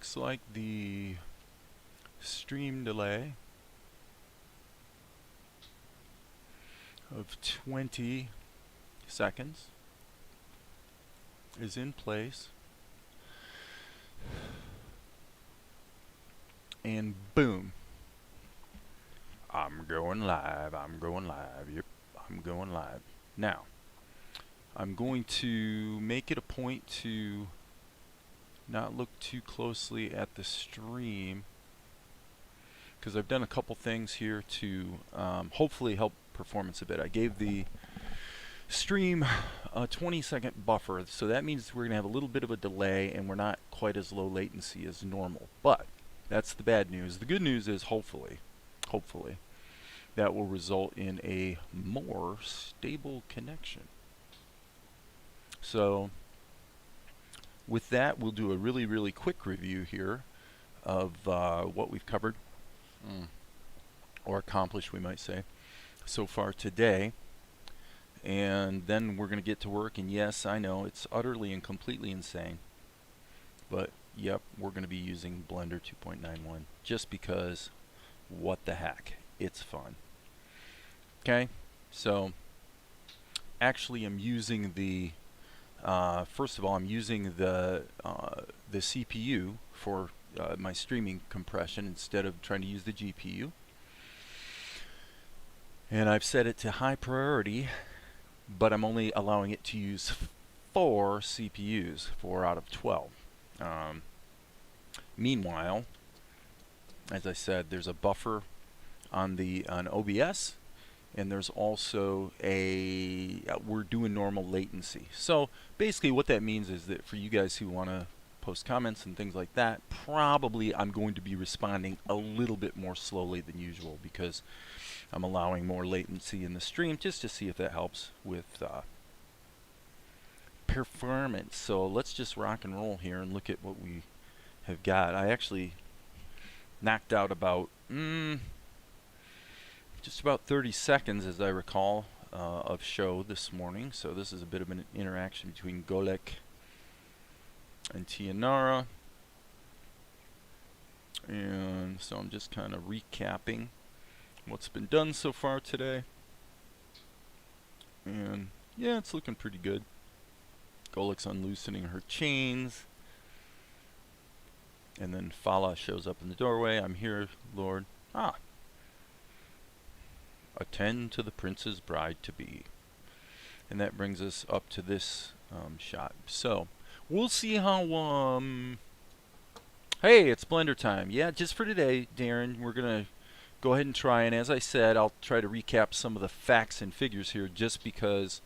looks like the stream delay of 20 seconds is in place. And boom. I'm going live. I'm going live. Yep, I'm going live. Now, I'm going to make it a point to not look too closely at the stream, because I've done a couple things here to hopefully help performance a bit. I gave the stream a 20-second buffer, so that means we're going to have a little bit of a delay and we're not quite as low latency as normal. But that's the bad news. The good news is hopefully that will result in a more stable connection. So with that, we'll do a really quick review here of what we've covered, or accomplished, we might say, so far today. And then we're going to get to work, and yes, I know, it's utterly and completely insane. But, yep, we're going to be using Blender 2.91 just because, what the heck, it's fun. Okay, so actually I'm using the first of all, I'm using the CPU for my streaming compression instead of trying to use the GPU. And I've set it to high priority, but I'm only allowing it to use 4 CPUs, 4 out of 12. Meanwhile, as I said, there's a buffer on OBS, and there's also we're doing normal latency. So basically what that means is that for you guys who want to post comments and things like that, probably I'm going to be responding a little bit more slowly than usual because I'm allowing more latency in the stream, just to see if that helps with performance. So let's just rock and roll here and look at what we have got. I actually knocked out about just about 30 seconds, as I recall, of show this morning. So this is a bit of an interaction between Golek and Tianara. And so I'm just kind of recapping what's been done so far today. And yeah, it's looking pretty good. Golek's unloosening her chains. And then Fala shows up in the doorway. I'm here, Lord. Attend to the prince's bride-to-be. And that brings us up to this shot. So, we'll see how, hey, it's Blender time. Yeah, just for today, Darren, we're going to go ahead and try. And as I said, I'll try to recap some of the facts and figures here just because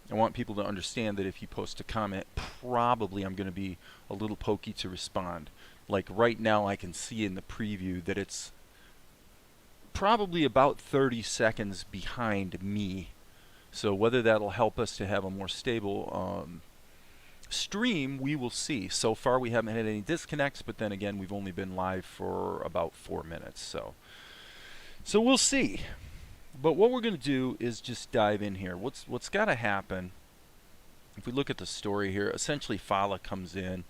I want people to understand that if you post a comment, probably I'm going to be a little pokey to respond. Like right now, I can see in the preview that it's probably about 30 seconds behind me. So whether that'll help us to have a more stable stream, we will see. So far we haven't had any disconnects, but then again, we've only been live for about 4 minutes. So we'll see. But what we're going to do is just dive in here. What's got to happen, if we look at the story here, essentially Fala comes in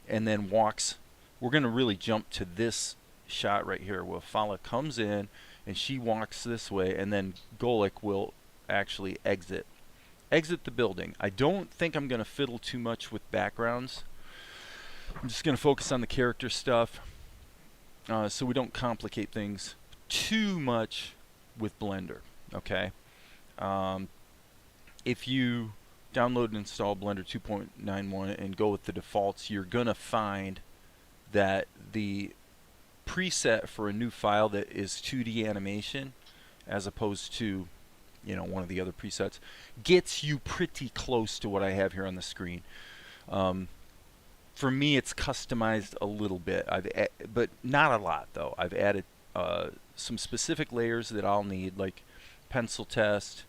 and then walks. We're going to really jump to this shot right here where Fala comes in and she walks this way, and then Golek will actually exit the building. I don't think I'm going to fiddle too much with backgrounds. I'm just going to focus on the character stuff so we don't complicate things too much with Blender. Okay, if you download and install Blender 2.91 and go with the defaults, you're going to find that the preset for a new file that is 2D animation, as opposed to, you know, one of the other presets, gets you pretty close to what I have here on the screen. For me, it's customized a little bit, but not a lot though. I've added some specific layers that I'll need, like pencil test,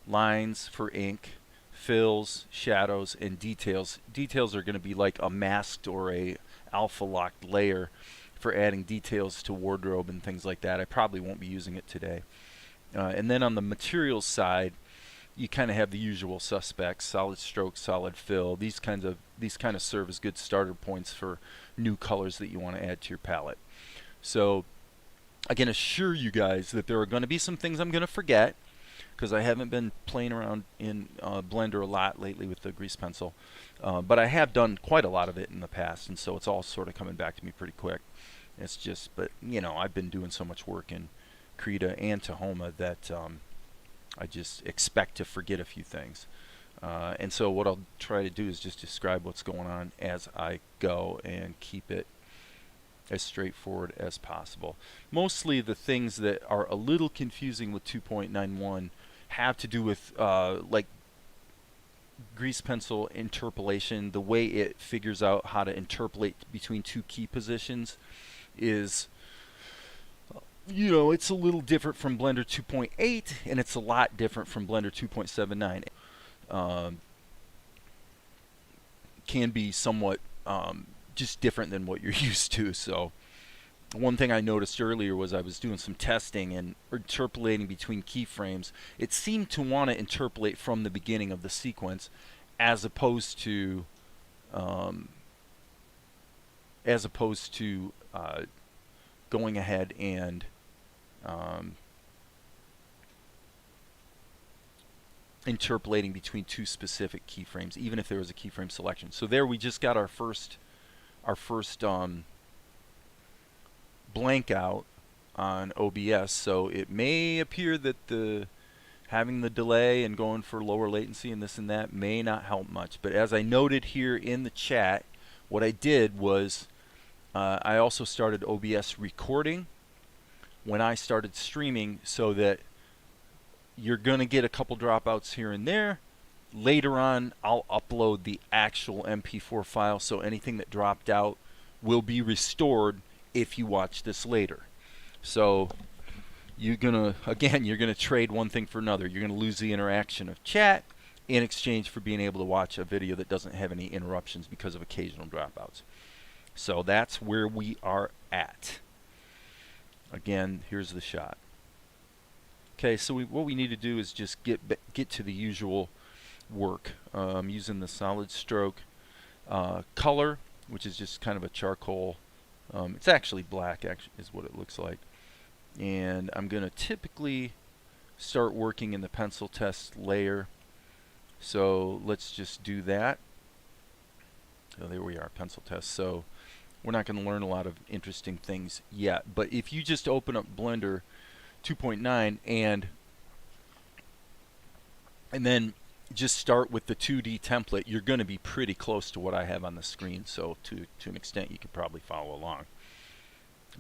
lines for ink, fills, shadows, and details. Details are going to be like a masked or a alpha locked layer for adding details to wardrobe and things like that. I probably won't be using it today. And then on the materials side, you kind of have the usual suspects: solid stroke, solid fill. These kind of serve as good starter points for new colors that you want to add to your palette. So I can assure you guys that there are going to be some things I'm going to forget, because I haven't been playing around in Blender a lot lately with the grease pencil, but I have done quite a lot of it in the past, and so it's all sort of coming back to me pretty quick. It's just, but you know, I've been doing so much work in Krita and Tahoma that I just expect to forget a few things. And so what I'll try to do is just describe what's going on as I go and keep it as straightforward as possible. Mostly the things that are a little confusing with 2.91 have to do with like grease pencil interpolation. The way it figures out how to interpolate between two key positions is, you know, it's a little different from Blender 2.8, and it's a lot different from Blender 2.79. Can be somewhat just different than what you're used to. So one thing I noticed earlier was I was doing some testing and interpolating between keyframes. It seemed to want to interpolate from the beginning of the sequence, as opposed to going ahead and interpolating between two specific keyframes, even if there was a keyframe selection. So there we just got our first blank out on OBS. So it may appear that having the delay and going for lower latency and this and that may not help much. But as I noted here in the chat, what I did was I also started OBS recording when I started streaming, so that you're going to get a couple dropouts here and there. Later on, I'll upload the actual MP4 file, so anything that dropped out will be restored if you watch this later. So you're gonna trade one thing for another. You're gonna lose the interaction of chat in exchange for being able to watch a video that doesn't have any interruptions because of occasional dropouts. So that's where we are at. Again, here's the shot. Okay, so what we need to do is just get to the usual work. I'm using the solid stroke color, which is just kind of a charcoal. It's actually black, is what it looks like. And I'm going to typically start working in the pencil test layer. So let's just do that. So there we are, pencil test. So we're not going to learn a lot of interesting things yet. But if you just open up Blender 2.9 and then just start with the 2D template, you're going to be pretty close to what I have on the screen. So to an extent, you could probably follow along.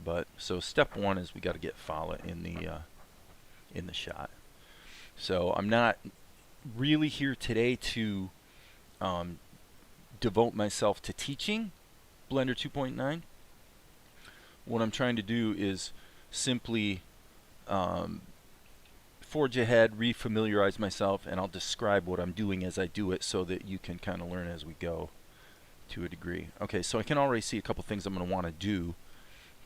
But so step one is we got to get follow in the shot. So I'm not really here today to devote myself to teaching Blender 2.9. What I'm trying to do is simply forge ahead, refamiliarize myself, and I'll describe what I'm doing as I do it so that you can kind of learn as we go to a degree. Okay, so I can already see a couple things I'm going to want to do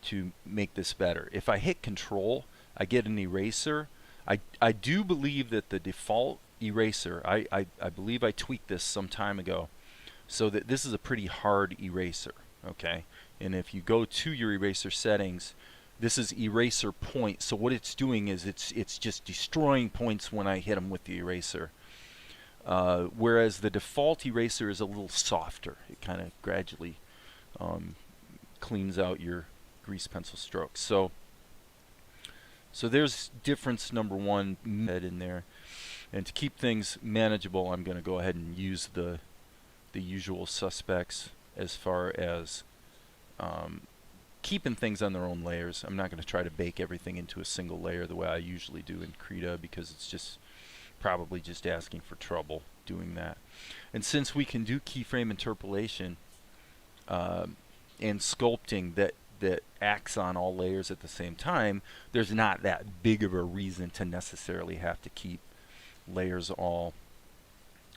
to make this better. If I hit Control, I get an eraser. I do believe that the default eraser, I believe I tweaked this some time ago, so that this is a pretty hard eraser. Okay, and if you go to your eraser settings, this is eraser point. So what it's doing is it's just destroying points when I hit them with the eraser. Whereas the default eraser is a little softer. It kind of gradually cleans out your grease pencil strokes. So there's difference number one in there. And to keep things manageable, I'm going to go ahead and use the usual suspects as far as keeping things on their own layers. I'm not going to try to bake everything into a single layer the way I usually do in Krita, because it's just probably just asking for trouble doing that. And since we can do keyframe interpolation and sculpting that acts on all layers at the same time, there's not that big of a reason to necessarily have to keep layers all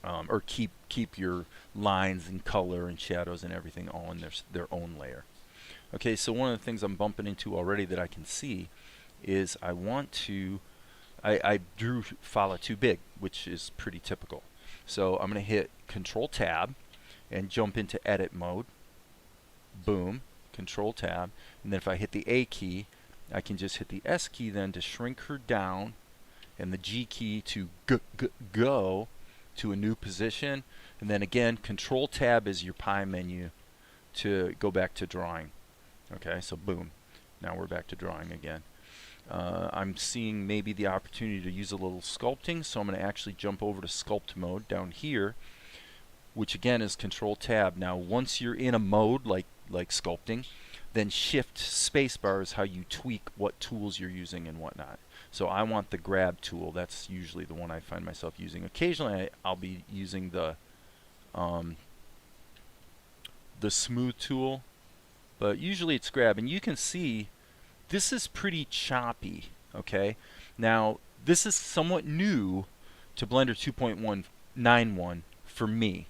or keep your lines and color and shadows and everything all in their own layer. Okay, so one of the things I'm bumping into already that I can see is I want to I drew Fala too big, which is pretty typical. So I'm going to hit Control Tab and jump into edit mode. Boom, Control Tab. And then if I hit the A key, I can just hit the S key then to shrink her down, and the G key to go to a new position. And then again, Control Tab is your pie menu to go back to drawing. Okay, so boom. Now we're back to drawing again. I'm seeing maybe the opportunity to use a little sculpting, so I'm going to actually jump over to sculpt mode down here, which again is Control Tab. Now once you're in a mode like sculpting, then Shift Spacebar is how you tweak what tools you're using and whatnot. So I want the grab tool. That's usually the one I find myself using. Occasionally I'll be using the smooth tool, but usually it's grab. And you can see this is pretty choppy. Okay, now this is somewhat new to Blender 2.191 for me.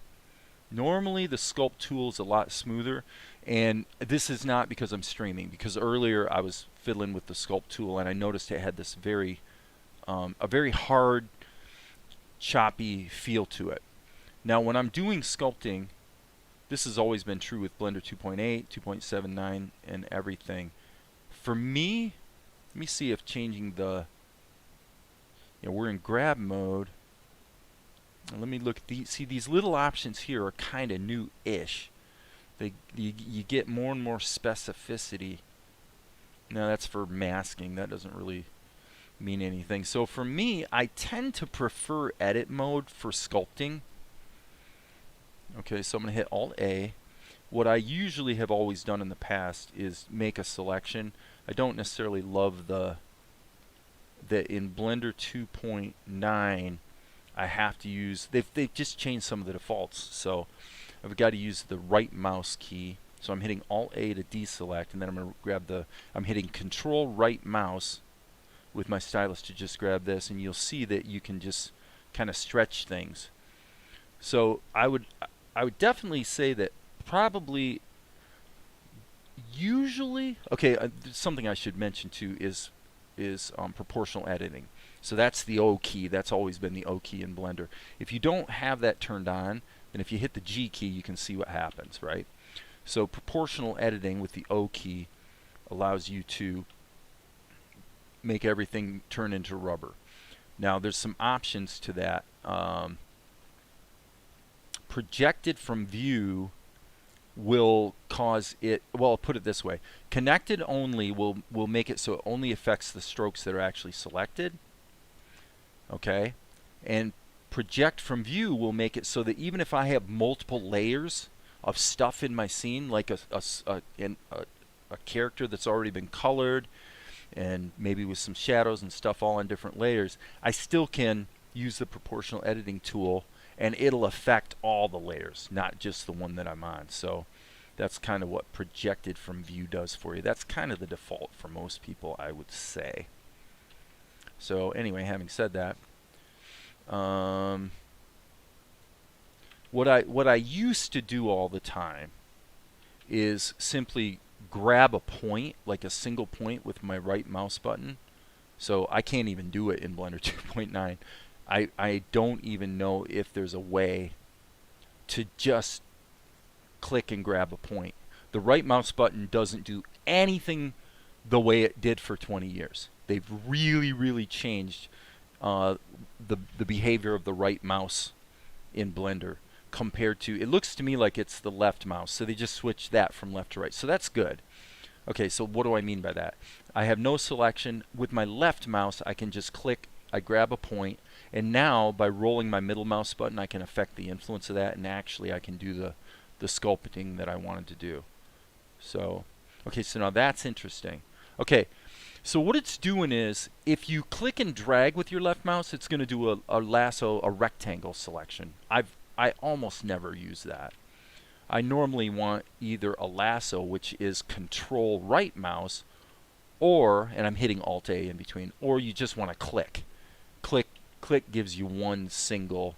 Normally the sculpt tool is a lot smoother, and this is not because I'm streaming, because earlier I was fiddling with the sculpt tool and I noticed it had this very a very hard, choppy feel to it. Now when I'm doing sculpting, this has always been true with Blender 2.8, 2.79 and everything. For me, let me see if changing the, we're in grab mode. Let me look at these. See, these little options here are kind of new-ish. You get more and more specificity. Now that's for masking. That doesn't really mean anything. So for me, I tend to prefer edit mode for sculpting. Okay, so I'm going to hit Alt-A. What I usually have always done in the past is make a selection. I don't necessarily love that in Blender 2.9 I have to use, they've just changed some of the defaults, so I've got to use the right mouse key. So I'm hitting Alt-A to deselect, and then I'm going to grab I'm hitting Control right mouse with my stylus to just grab this, and you'll see that you can just kind of stretch things. So I would definitely say that probably usually, okay, something I should mention too is proportional editing. So that's the O key. That's always been the O key in Blender. If you don't have that turned on, then if you hit the G key, you can see what happens, right? So proportional editing with the O key allows you to make everything turn into rubber. Now there's some options to that. Projected from view will cause it, well, I'll put it this way. Connected only will make it so it only affects the strokes that are actually selected. Okay, and project from view will make it so that even if I have multiple layers of stuff in my scene, like a character that's already been colored and maybe with some shadows and stuff all on different layers, I still can use the proportional editing tool and it'll affect all the layers, not just the one that I'm on. So that's kind of what projected from view does for you. That's kind of the default for most people, I would say. So anyway, having said that, what I used to do all the time is simply grab a point, like a single point with my right mouse button. So I can't even do it in Blender 2.9. I don't even know if there's a way to just click and grab a point. The right mouse button doesn't do anything the way it did for 20 years. They've really changed the behavior of the right mouse in Blender compared to, it looks to me like it's the left mouse, so they just switched that from left to right, so that's good. Okay, so what do I mean by that? I have no selection. With my left mouse I can just click, I grab a point, and now by rolling my middle mouse button I can affect the influence of that, and actually I can do the sculpting that I wanted to do. So okay, so now that's interesting. Okay, so what it's doing is, if you click and drag with your left mouse, it's going to do a lasso, a rectangle selection. I almost never use that. I normally want either a lasso, which is Control right mouse, or, and I'm hitting Alt-A in between, or you just want to click. Click gives you one single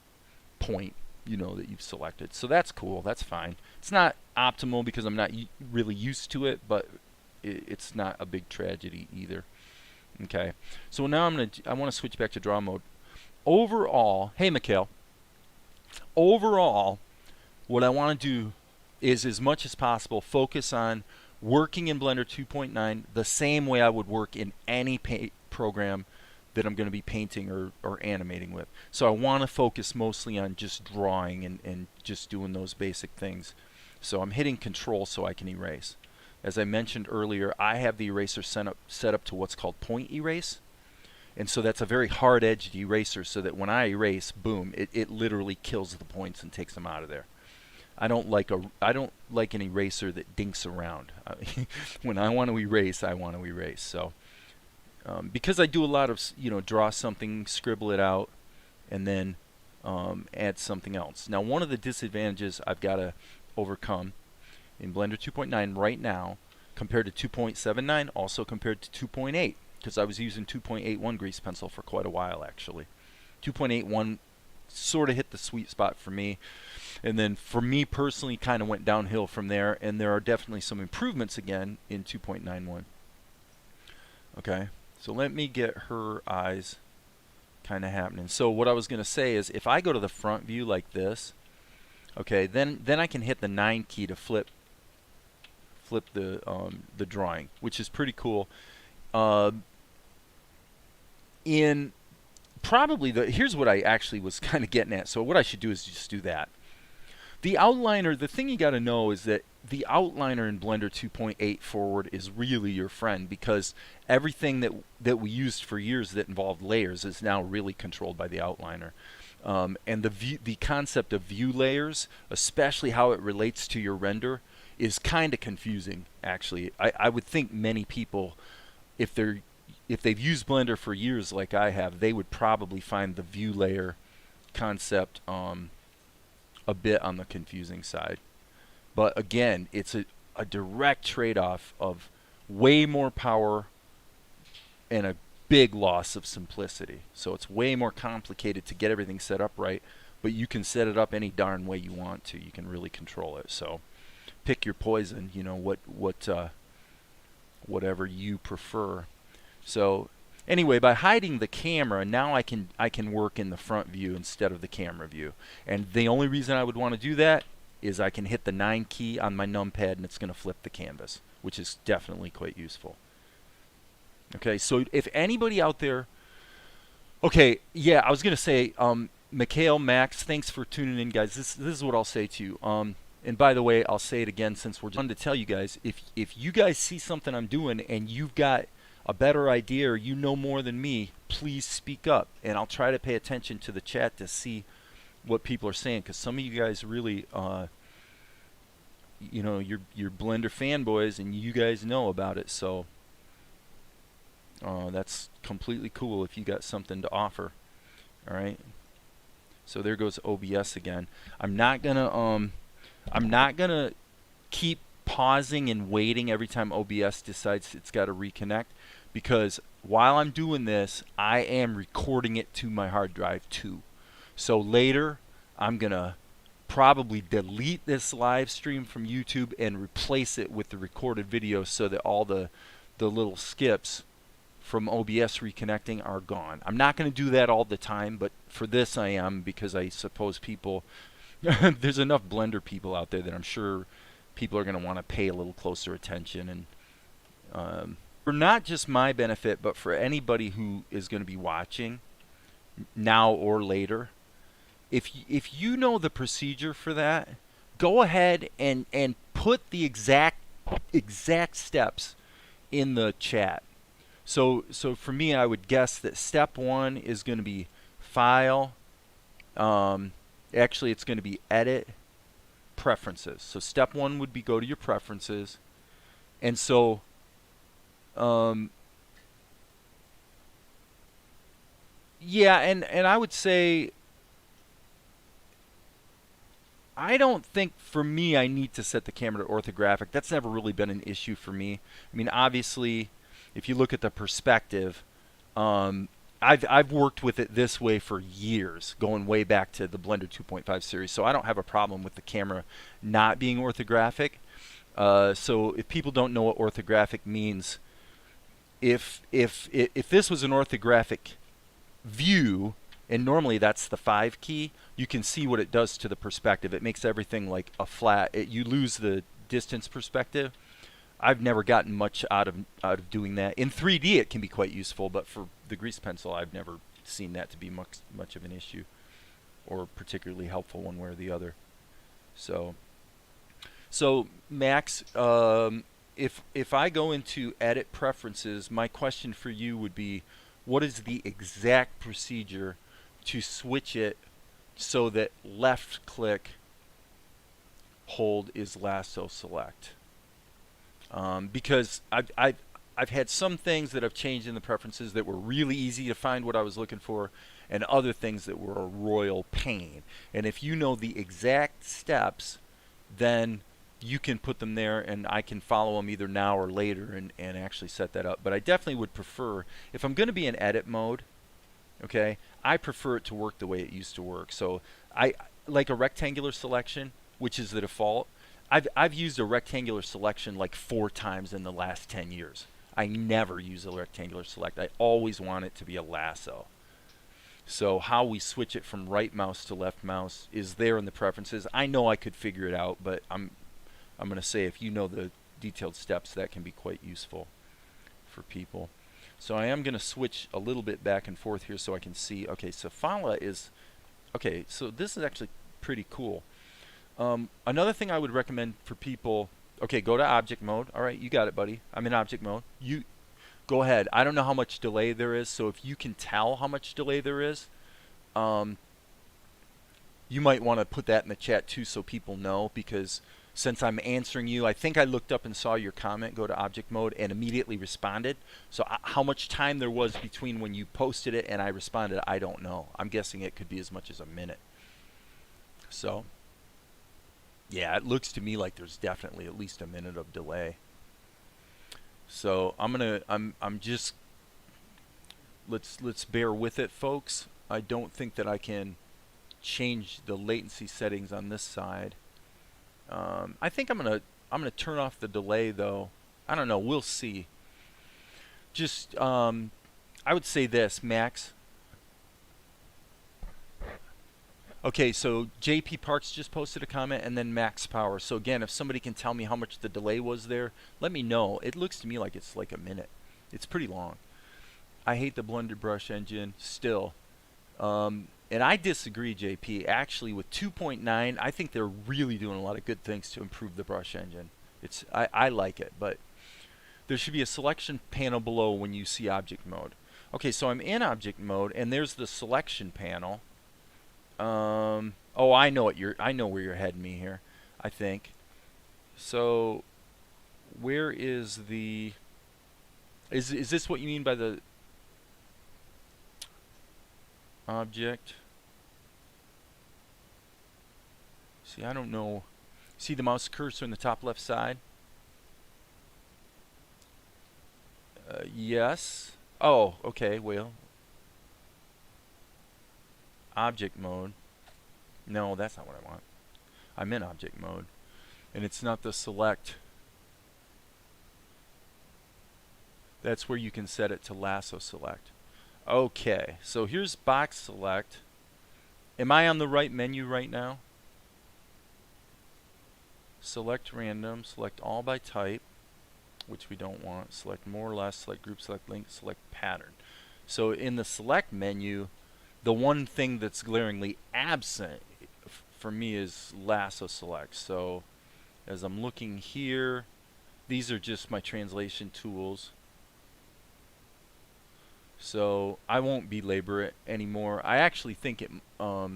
point, that you've selected. So that's cool. That's fine. It's not optimal because I'm not really used to it, but it's not a big tragedy either. Okay, so now I want to switch back to draw mode. Overall, hey Mikhail, overall, what I want to do is, as much as possible, focus on working in Blender 2.9 the same way I would work in any program that I'm going to be painting or animating with. So I want to focus mostly on just drawing and just doing those basic things. So I'm hitting Control so I can erase. As I mentioned earlier, I have the eraser set up to what's called point erase. And so that's a very hard-edged eraser, so that when I erase, boom, it literally kills the points and takes them out of there. I don't like an eraser that dinks around. When I want to erase, I want to erase. So because I do a lot of, draw something, scribble it out, and then add something else. Now, one of the disadvantages I've got to overcome in Blender 2.9 right now, compared to 2.79, also compared to 2.8, because I was using 2.81 grease pencil for quite a while, actually. 2.81 sort of hit the sweet spot for me, and then for me personally kind of went downhill from there, and there are definitely some improvements again in 2.91. Okay, so let me get her eyes kind of happening. So what I was going to say is, if I go to the front view like this, okay, then I can hit the 9 key to flip the drawing, which is pretty cool. In probably here's what I actually was kind of getting at. So what I should do is just do that. The outliner, the thing you got to know is that the outliner in Blender 2.8 forward is really your friend, because everything that we used for years that involved layers is now really controlled by the outliner. And the concept of view layers, especially how it relates to your render, is kind of confusing, actually. I would think many people, if they've used Blender for years like I have, they would probably find the view layer concept a bit on the confusing side. But again, it's a direct trade-off of way more power and a big loss of simplicity. So it's way more complicated to get everything set up right, but you can set it up any darn way you want to. You can really control it. So pick your poison, whatever you prefer. So anyway, by hiding the camera, now I can work in the front view instead of the camera view. And the only reason I would want to do that is I can hit the 9 key on my numpad and it's going to flip the canvas, which is definitely quite useful. Okay, so if anybody out there, okay, yeah, I was going to say, Mikhail, Max, thanks for tuning in, guys. This is what I'll say to you. And by the way, I'll say it again, since we're done, to tell you guys, if you guys see something I'm doing and you've got a better idea or you know more than me, please speak up, and I'll try to pay attention to the chat to see what people are saying, because some of you guys really, you're Blender fanboys and you guys know about it. So that's completely cool if you got something to offer. All right. So there goes OBS again. I'm not gonna keep pausing and waiting every time OBS decides it's got to reconnect, because while I'm doing this, I am recording it to my hard drive too. So later, I'm gonna probably delete this live stream from YouTube and replace it with the recorded video, so that all the little skips from OBS reconnecting are gone. I'm not going to do that all the time, but for this I am, because I suppose people there's enough Blender people out there that I'm sure people are going to want to pay a little closer attention, and for not just my benefit, but for anybody who is going to be watching now or later. If you know the procedure for that, go ahead and put the exact steps in the chat. So for me, I would guess that step 1 is going to be File. Actually, it's going to be Edit, Preferences. So step 1 would be go to your preferences, and so yeah, and I would say, I don't think for me I need to set the camera to orthographic. That's never really been an issue for me. I mean, obviously, if you look at the perspective, I've worked with it this way for years, going way back to the Blender 2.5 series, so I don't have a problem with the camera not being orthographic. So if people don't know what orthographic means, if this was an orthographic view, and normally that's the 5 key, you can see what it does to the perspective. It makes everything like a flat. You lose the distance perspective. I've never gotten much out of doing that. In 3D, it can be quite useful, but for the grease pencil, I've never seen that to be much of an issue or particularly helpful one way or the other. So Max, if I go into edit preferences, my question for you would be, what is the exact procedure to switch it so that left click hold is lasso select? Because I've had some things that have changed in the preferences that were really easy to find what I was looking for, and other things that were a royal pain. And if you know the exact steps, then you can put them there and I can follow them either now or later and actually set that up. But I definitely would prefer, if I'm going to be in edit mode, okay, I prefer it to work the way it used to work. So I like a rectangular selection, which is the default. I've used a rectangular selection like 4 times in the last 10 years. I never use a rectangular select. I always want it to be a lasso. So how we switch it from right mouse to left mouse is there in the preferences. I know I could figure it out, but I'm going to say if you know the detailed steps, that can be quite useful for people. So I am going to switch a little bit back and forth here so I can see. Okay, so Fala is, okay, so this is actually pretty cool. Another thing I would recommend for people, okay, go to object mode. All right, you got it, buddy. I'm in object mode. You go ahead. I don't know how much delay there is, so if you can tell how much delay there is, you might want to put that in the chat too so people know, because since I'm answering you, I think I looked up and saw your comment, go to object mode, and immediately responded. So how much time there was between when you posted it and I responded, I don't know. I'm guessing it could be as much as a minute. So yeah, it looks to me like there's definitely at least a minute of delay. So I'm just, let's bear with it, folks. I don't think that I can change the latency settings on this side. I think I'm gonna turn off the delay though. I don't know, we'll see. Just I would say this, Max. Okay, so JP Parks just posted a comment, and then Max Power. So again, if somebody can tell me how much the delay was there, let me know. It looks to me like it's like a minute. It's pretty long. I hate the blended brush engine still. And I disagree, JP. Actually, with 2.9, I think they're really doing a lot of good things to improve the brush engine. I like it, but there should be a selection panel below when you see object mode. Okay, so I'm in object mode, and there's the selection panel. Oh, I know where you're heading me here, I think. So, where is the? Is this what you mean by the object? See, I don't know. See the mouse cursor in the top left side? Yes. Oh, okay. Well, object mode. No, that's not what I want. I'm in object mode, and it's not the select. That's where you can set it to lasso select. Okay, so here's box select. Am I on the right menu right now? Select random, select all by type, which we don't want. Select more or less, select group, select link, select pattern. So in the select menu, the one thing that's glaringly absent for me is lasso select. So as I'm looking here, these are just my translation tools. So I won't belabor it anymore. I actually think it, I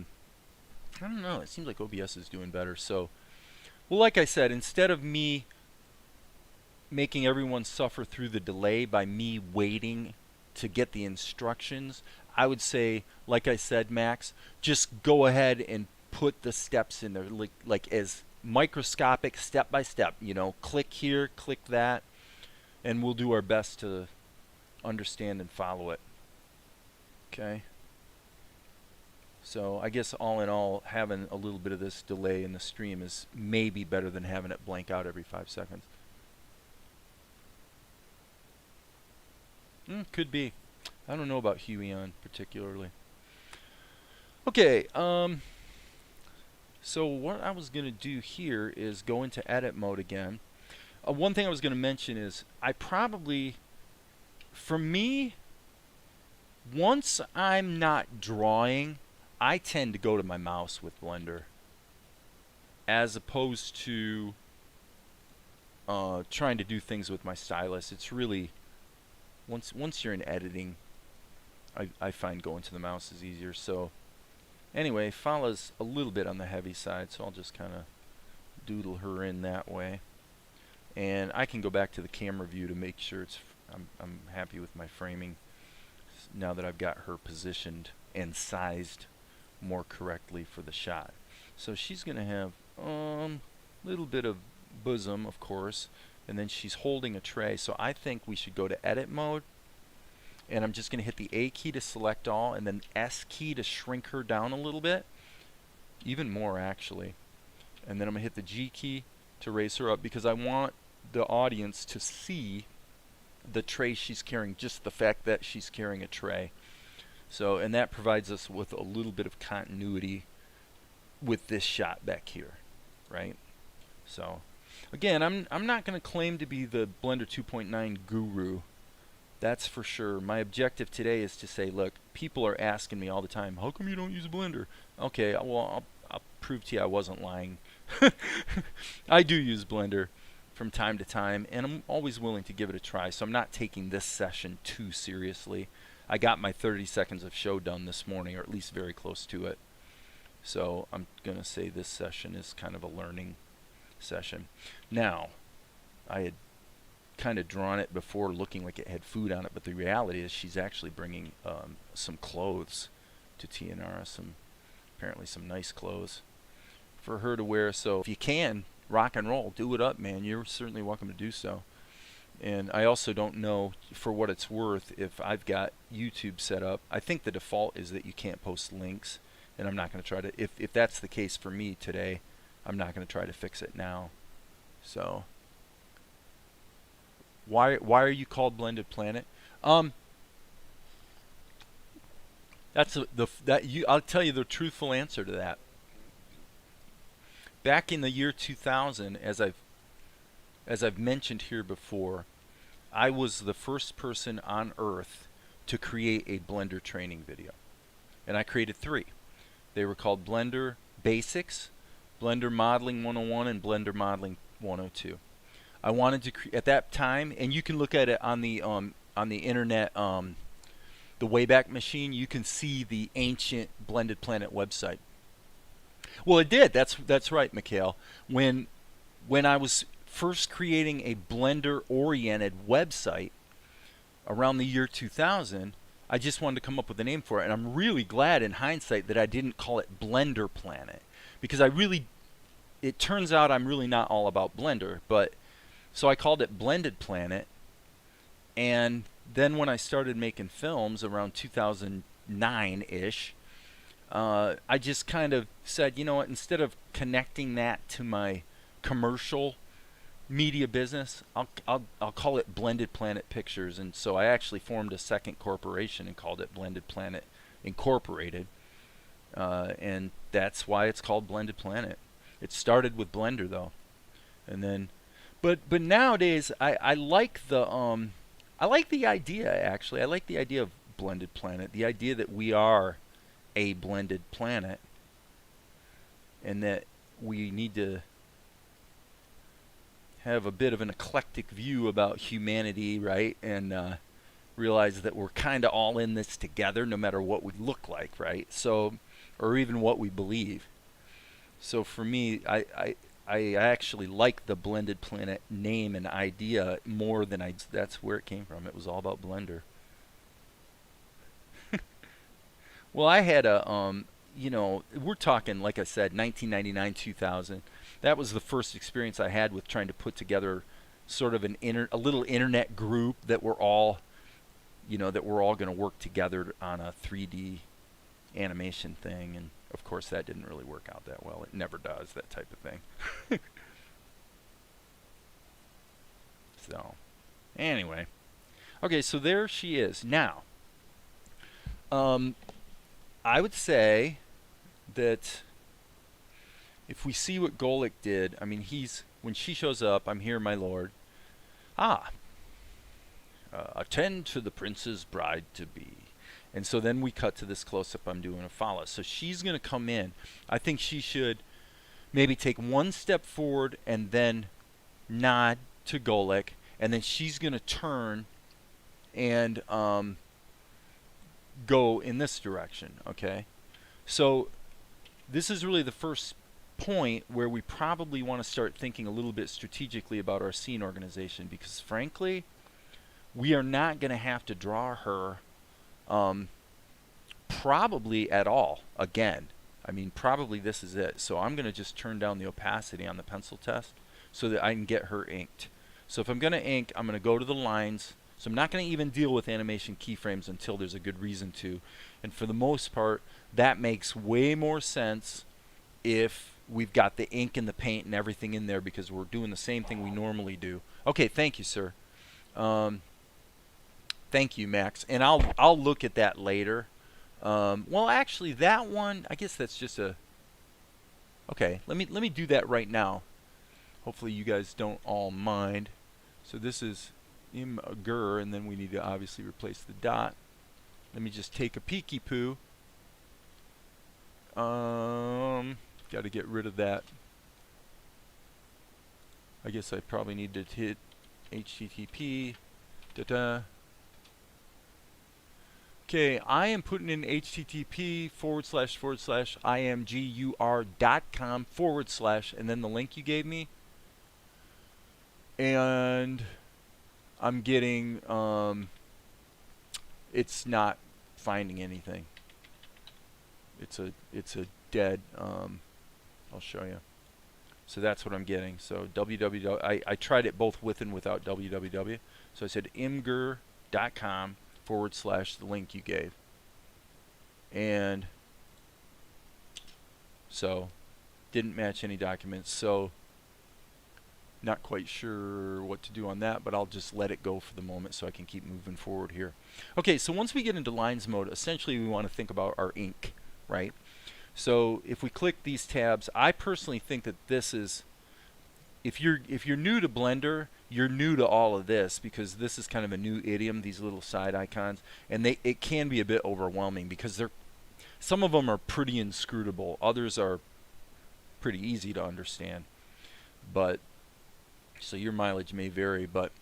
don't know, it seems like OBS is doing better. So, well, like I said, instead of me making everyone suffer through the delay by me waiting to get the instructions, I would say, like I said, Max, just go ahead and put the steps in there, like as microscopic, step by step. You know, click here, click that, and we'll do our best to understand and follow it. Okay. So I guess all in all, having a little bit of this delay in the stream is maybe better than having it blank out every 5 seconds. Could be. I don't know about Huion particularly. Okay, so what I was going to do here is go into edit mode again. One thing I was going to mention is I probably, for me, once I'm not drawing, I tend to go to my mouse with Blender as opposed to trying to do things with my stylus. It's really, once you're in editing, I find going to the mouse is easier. So anyway, Fala's a little bit on the heavy side, so I'll just kind of doodle her in that way. And I can go back to the camera view to make sure I'm happy with my framing now that I've got her positioned and sized more correctly for the shot. So she's going to have a little bit of bosom, of course, and then she's holding a tray. So I think we should go to edit mode, and I'm just going to hit the A key to select all, and then S key to shrink her down a little bit, even more actually. And then I'm going to hit the G key to raise her up because I want the audience to see the tray she's carrying, just the fact that she's carrying a tray. So, and that provides us with a little bit of continuity with this shot back here, right? So, again, I'm not going to claim to be the Blender 2.9 guru. That's for sure. My objective today is to say, look, people are asking me all the time, how come you don't use Blender? Okay, well, I'll prove to you I wasn't lying. I do use Blender from time to time, and I'm always willing to give it a try, so I'm not taking this session too seriously. I got my 30 seconds of show done this morning, or at least very close to it. So I'm going to say this session is kind of a learning session. Now, I had kind of drawn it before looking like it had food on it, but the reality is she's actually bringing some clothes to TNR, apparently some nice clothes for her to wear. So if you can, rock and roll, do it up, man. You're certainly welcome to do so. And I also don't know, for what it's worth, if I've got YouTube set up. I think the default is that you can't post links, and I'm not going to try to, if that's the case for me today, I'm not going to try to fix it now. So why are you called BlendedPlanet? I'll tell you the truthful answer to that. Back in the year 2000, as I've mentioned here before, I was the first person on earth to create a Blender training video. And I created 3. They were called Blender Basics, Blender Modeling 101, and Blender Modeling 102. I wanted to at that time, and you can look at it on the internet, the Wayback Machine. You can see the ancient BlendedPlanet website. Well, it did. That's right, Mikhail. When I was first creating a Blender-oriented website around the year 2000, I just wanted to come up with a name for it, and I'm really glad in hindsight that I didn't call it BlenderPlanet, because it turns out I'm really not all about Blender, but so I called it BlendedPlanet, and then when I started making films around 2009-ish, I just kind of said, you know what, instead of connecting that to my commercial media business, I'll call it BlendedPlanet Pictures. And so I actually formed a second corporation and called it BlendedPlanet Incorporated, and that's why it's called BlendedPlanet. It started with Blender though, and then but nowadays I like the idea, actually. I like the idea of BlendedPlanet, the idea that we are a blended planet, and that we need to have a bit of an eclectic view about humanity, right? And realize that we're kind of all in this together, no matter what we look like, right? So, or even what we believe. So for me, I actually like the BlendedPlanet name and idea more than that's where it came from. It was all about Blender. Well, I had a, you know, we're talking, like I said, 1999, 2000. That was the first experience I had with trying to put together sort of a little internet group that we're all, you know, that we're all going to work together on a 3D animation thing. And of course, that didn't really work out that well. It never does, that type of thing. So, anyway, Okay, so there she is. Now, I would say that if we see what Golick did, I mean, when she shows up, I'm here, my lord. Ah, attend to the prince's bride to be. And so then we cut to this close-up I'm doing a follow. So she's going to come in. I think she should maybe take one step forward and then nod to Golick, and then she's going to turn and go in this direction, okay? So this is really the first point where we probably want to start thinking a little bit strategically about our scene organization, because frankly, we are not going to have to draw her probably at all again. I mean, probably this is it. So I'm going to just turn down the opacity on the pencil test so that I can get her inked. So if I'm going to ink, I'm going to go to the lines. So I'm not going to even deal with animation keyframes until there's a good reason to. And for the most part, that makes way more sense if we've got the ink and the paint and everything in there, because we're doing the same thing we normally do. Okay, thank you, sir. Thank you, Max. And I'll look at that later. Well, actually, that one, I guess that's just a... Okay, let me do that right now. Hopefully you guys don't all mind. So this is imgur, and then we need to obviously replace the dot. Let me just take a peeky poo. Got to get rid of that. I guess I probably need to hit HTTP. Okay, I am putting in http://imgur.com/ and then the link you gave me. And I'm getting, it's not finding anything. It's a dead, I'll show you. So that's what I'm getting. So www, I tried it both with and without www. So I said imgur.com/ the link you gave. And so didn't match any documents. So not quite sure what to do on that, but I'll just let it go for the moment so I can keep moving forward here. Okay, so once we get into lines mode, essentially we want to think about our ink, right? So if we click these tabs, I personally think that this is, if you're new to Blender, you're new to all of this, because this is kind of a new idiom, these little side icons, and it can be a bit overwhelming because some of them are pretty inscrutable, others are pretty easy to understand. But so your mileage may vary, but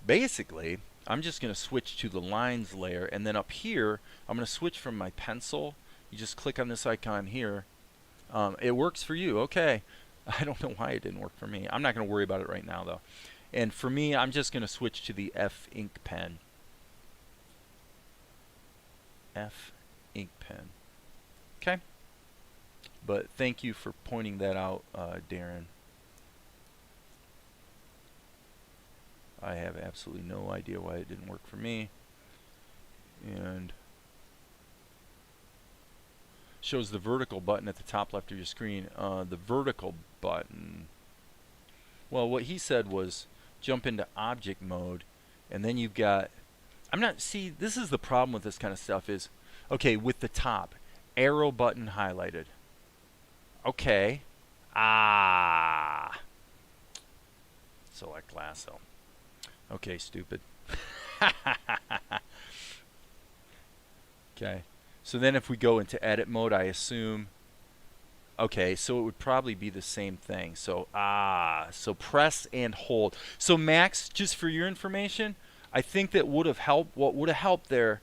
basically I'm just going to switch to the lines layer, and then up here I'm going to switch from my pencil. You just click on this icon here. It works for you, okay. I don't know why it didn't work for me. I'm not going to worry about it right now though. And for me, I'm just going to switch to the F ink pen. F ink pen. Okay. But thank you for pointing that out, Darren. I have absolutely no idea why it didn't work for me. And shows the vertical button at the top left of your screen. The vertical button, well, what he said was jump into object mode, and then you've got, see, this is the problem with this kind of stuff is, okay, with the top, arrow button highlighted. Okay. Select lasso. Okay, stupid. Okay. So then if we go into edit mode, I assume, okay, so it would probably be the same thing. So, so press and hold. So Max, just for your information, I think that would have helped, what would have helped there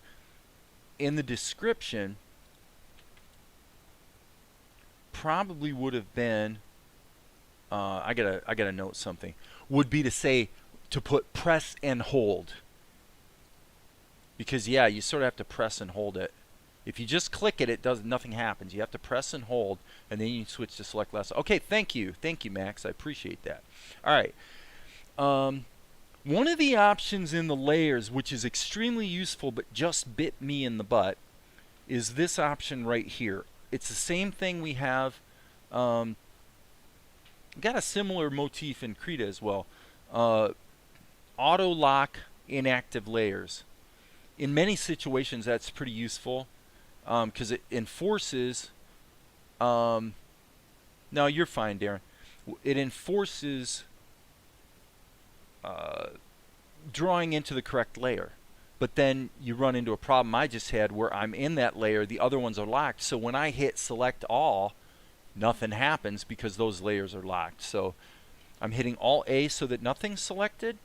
in the description probably would have been, I gotta note something, would be to say, to put press and hold. Because yeah, you sort of have to press and hold it. If you just click it, nothing happens. You have to press and hold, and then you switch to select lasso. Okay, thank you, Max. I appreciate that. All right. One of the options in the layers, which is extremely useful, but just bit me in the butt, is this option right here. It's the same thing we have. Got a similar motif in Krita as well. Auto lock inactive layers. In many situations, that's pretty useful because it enforces. No, you're fine, Darren. It enforces drawing into the correct layer. But then you run into a problem I just had where I'm in that layer, the other ones are locked. So when I hit select all, nothing happens because those layers are locked. So I'm hitting Alt A so that nothing's selected.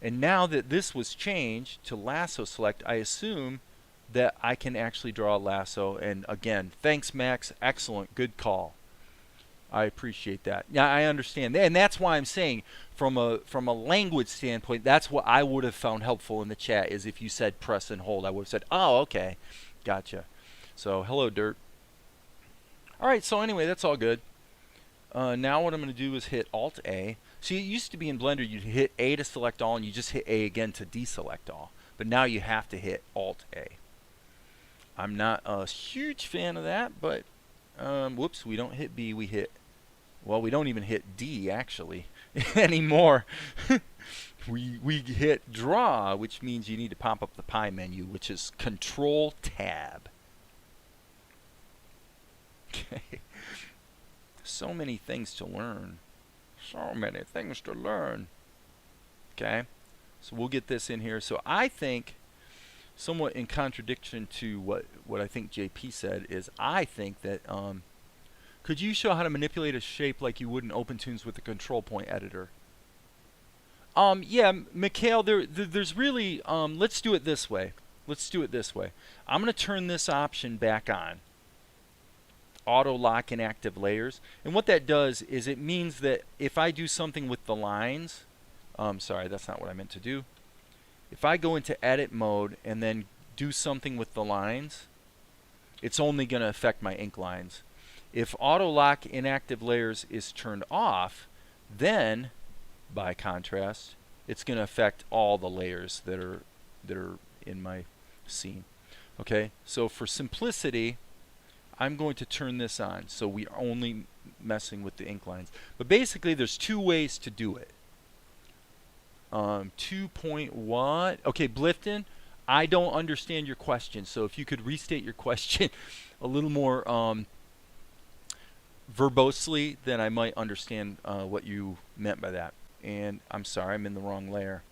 And now that this was changed to lasso select, I assume that I can actually draw a lasso. And again, thanks Max, excellent, good call. I appreciate that. Yeah, I understand. And that's why I'm saying from a language standpoint, that's what I would have found helpful in the chat is if you said press and hold. I would have said, oh, okay, gotcha. So hello, Dirt. All right, so anyway, that's all good. Now what I'm going to do is hit Alt A. See, it used to be in Blender you'd hit A to select all and you just hit A again to deselect all. But now you have to hit Alt A. I'm not a huge fan of that, but whoops, we don't hit B, we hit, well, we don't even hit D actually anymore. we hit draw, which means you need to pop up the pie menu, which is Control Tab. Okay. So many things to learn. So many things to learn. Okay. So we'll get this in here. So I think, somewhat in contradiction to what I think JP said, is I think that could you show how to manipulate a shape like you would in OpenToonz with the control point editor? Yeah, Mikhail, there's really, let's do it this way. Let's do it this way. I'm going to turn this option back on. Auto lock inactive layers. And what that does is it means that if I do something with the lines, sorry, that's not what I meant to do. If I go into edit mode and then do something with the lines, it's only going to affect my ink lines. If auto lock inactive layers is turned off, then by contrast, it's going to affect all the layers that are in my scene. Okay, so for simplicity, I'm going to turn this on, so we are only messing with the ink lines. But basically, there's two ways to do it. 2.1. Okay, Blifton, I don't understand your question, so if you could restate your question a little more verbosely, then I might understand what you meant by that. And I'm sorry, I'm in the wrong layer.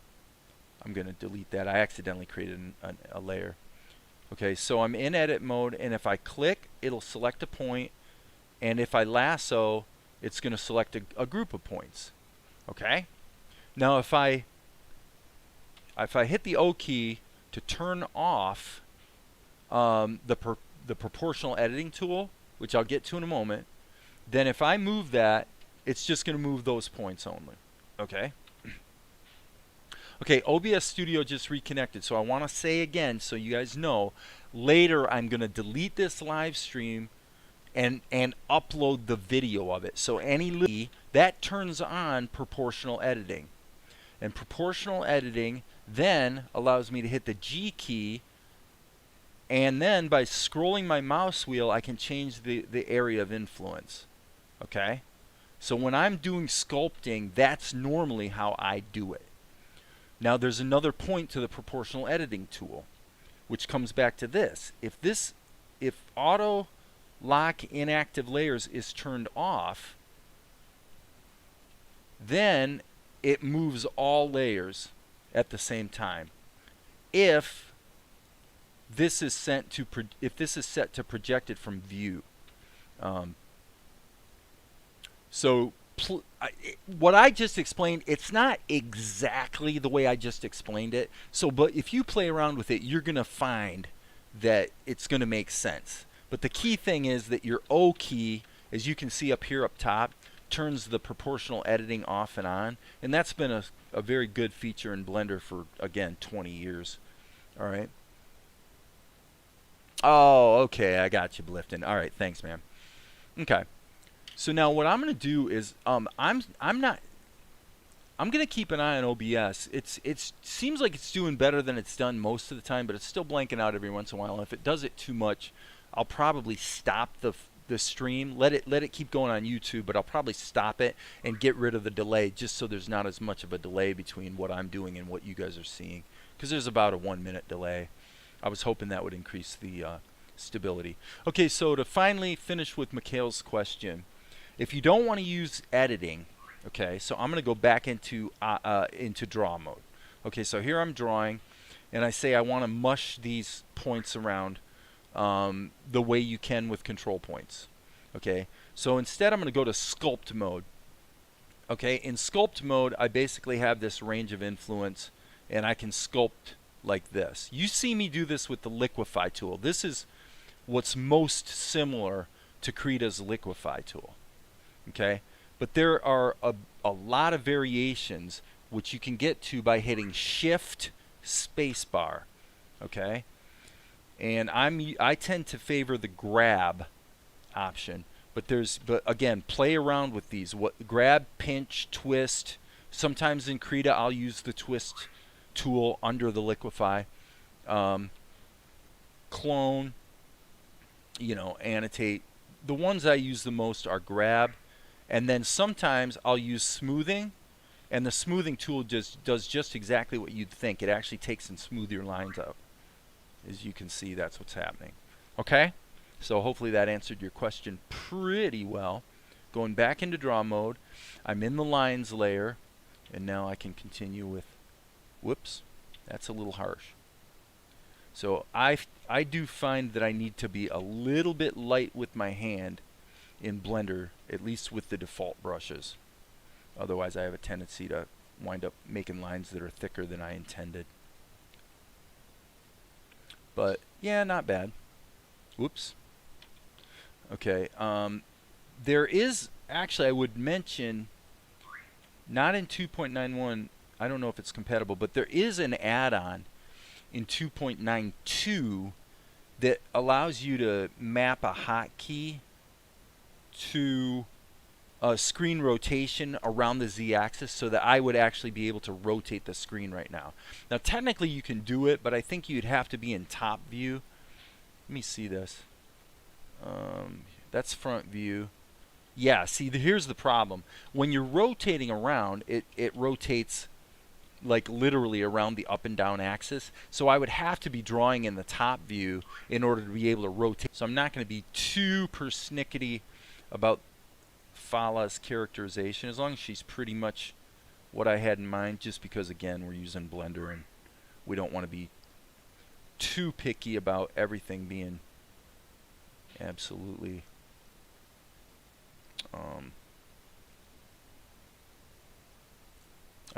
I'm going to delete that. I accidentally created a layer. Okay, so I'm in edit mode, and if I click, it'll select a point, and if I lasso, it's going to select a group of points. Okay? Now if I hit the O key to turn off the proportional editing tool, which I'll get to in a moment, then if I move that, it's just going to move those points only. Okay? Okay, OBS Studio just reconnected, so I want to say again so you guys know, later I'm going to delete this live stream and upload the video of it. So that turns on proportional editing. And proportional editing then allows me to hit the G key, and then by scrolling my mouse wheel I can change the area of influence. Okay? So when I'm doing sculpting, that's normally how I do it. Now there's another point to the proportional editing tool, which comes back to this. If auto lock inactive layers is turned off, then it moves all layers at the same time. If this is set to projected from view, what I just explained, it's not exactly the way I just explained it. But if you play around with it, you're going to find that it's going to make sense. But the key thing is that your O key, as you can see up here up top, turns the proportional editing off and on. And that's been a very good feature in Blender for, again, 20 years. All right. Oh, okay. I got you, Blifton. All right. Thanks, man. Okay. So now what I'm going to do is I'm going to keep an eye on OBS. It seems like it's doing better than it's done most of the time, but it's still blanking out every once in a while. And if it does it too much, I'll probably stop the stream. Let it keep going on YouTube, but I'll probably stop it and get rid of the delay just so there's not as much of a delay between what I'm doing and what you guys are seeing, because there's about a 1 minute delay. I was hoping that would increase the stability. Okay, so to finally finish with Mikhail's question, if you don't want to use editing, okay, so I'm going to go back into draw mode. Okay, so here I'm drawing, and I say I want to mush these points around the way you can with control points. Okay, so instead I'm going to go to sculpt mode. Okay, in sculpt mode I basically have this range of influence, and I can sculpt like this. You see me do this with the liquefy tool. This is what's most similar to Krita's liquefy tool. Okay, but there are a lot of variations which you can get to by hitting shift spacebar. Okay, and I tend to favor the grab option, but again, play around with these. Grab, pinch, twist. Sometimes in Krita I'll use the twist tool under the liquefy. Clone, you know, annotate. The ones I use the most are grab, and then sometimes I'll use smoothing, and the smoothing tool just does just exactly what you'd think. It actually takes and smooth your lines out. As you can see, that's what's happening. Okay, so hopefully that answered your question pretty well. Going back into draw mode, I'm in the lines layer, and now I can continue with, whoops, that's a little harsh. So I do find that I need to be a little bit light with my hand in Blender, at least with the default brushes. Otherwise I have a tendency to wind up making lines that are thicker than I intended. But yeah, not bad. Whoops. Okay, there is, actually I would mention, not in 2.91, I don't know if it's compatible, but there is an add-on in 2.92 that allows you to map a hotkey to a screen rotation around the z-axis, so that I would actually be able to rotate the screen right now. Now technically you can do it, but I think you'd have to be in top view. Let me see this. That's front view. Yeah, see, here's the problem. When you're rotating around, it rotates like literally around the up and down axis. So I would have to be drawing in the top view in order to be able to rotate. So I'm not going to be too persnickety about Fala's characterization, as long as she's pretty much what I had in mind, just because again we're using Blender and we don't want to be too picky about everything being absolutely I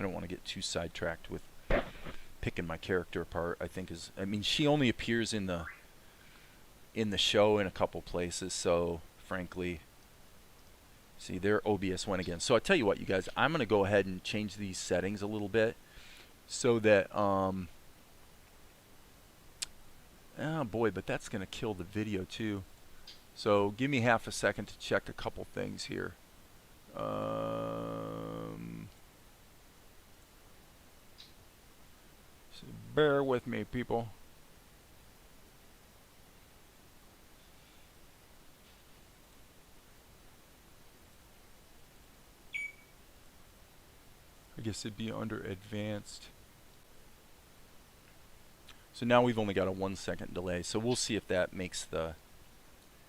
don't want to get too sidetracked with picking my character apart. I mean, she only appears in the show in a couple places, so frankly, see, there OBS went again. So I tell you what, you guys, I'm going to go ahead and change these settings a little bit so that oh boy, but that's going to kill the video too. So give me half a second to check a couple things here. So bear with me, people. I guess it'd be under advanced. So now we've only got a 1 second delay, so we'll see if that makes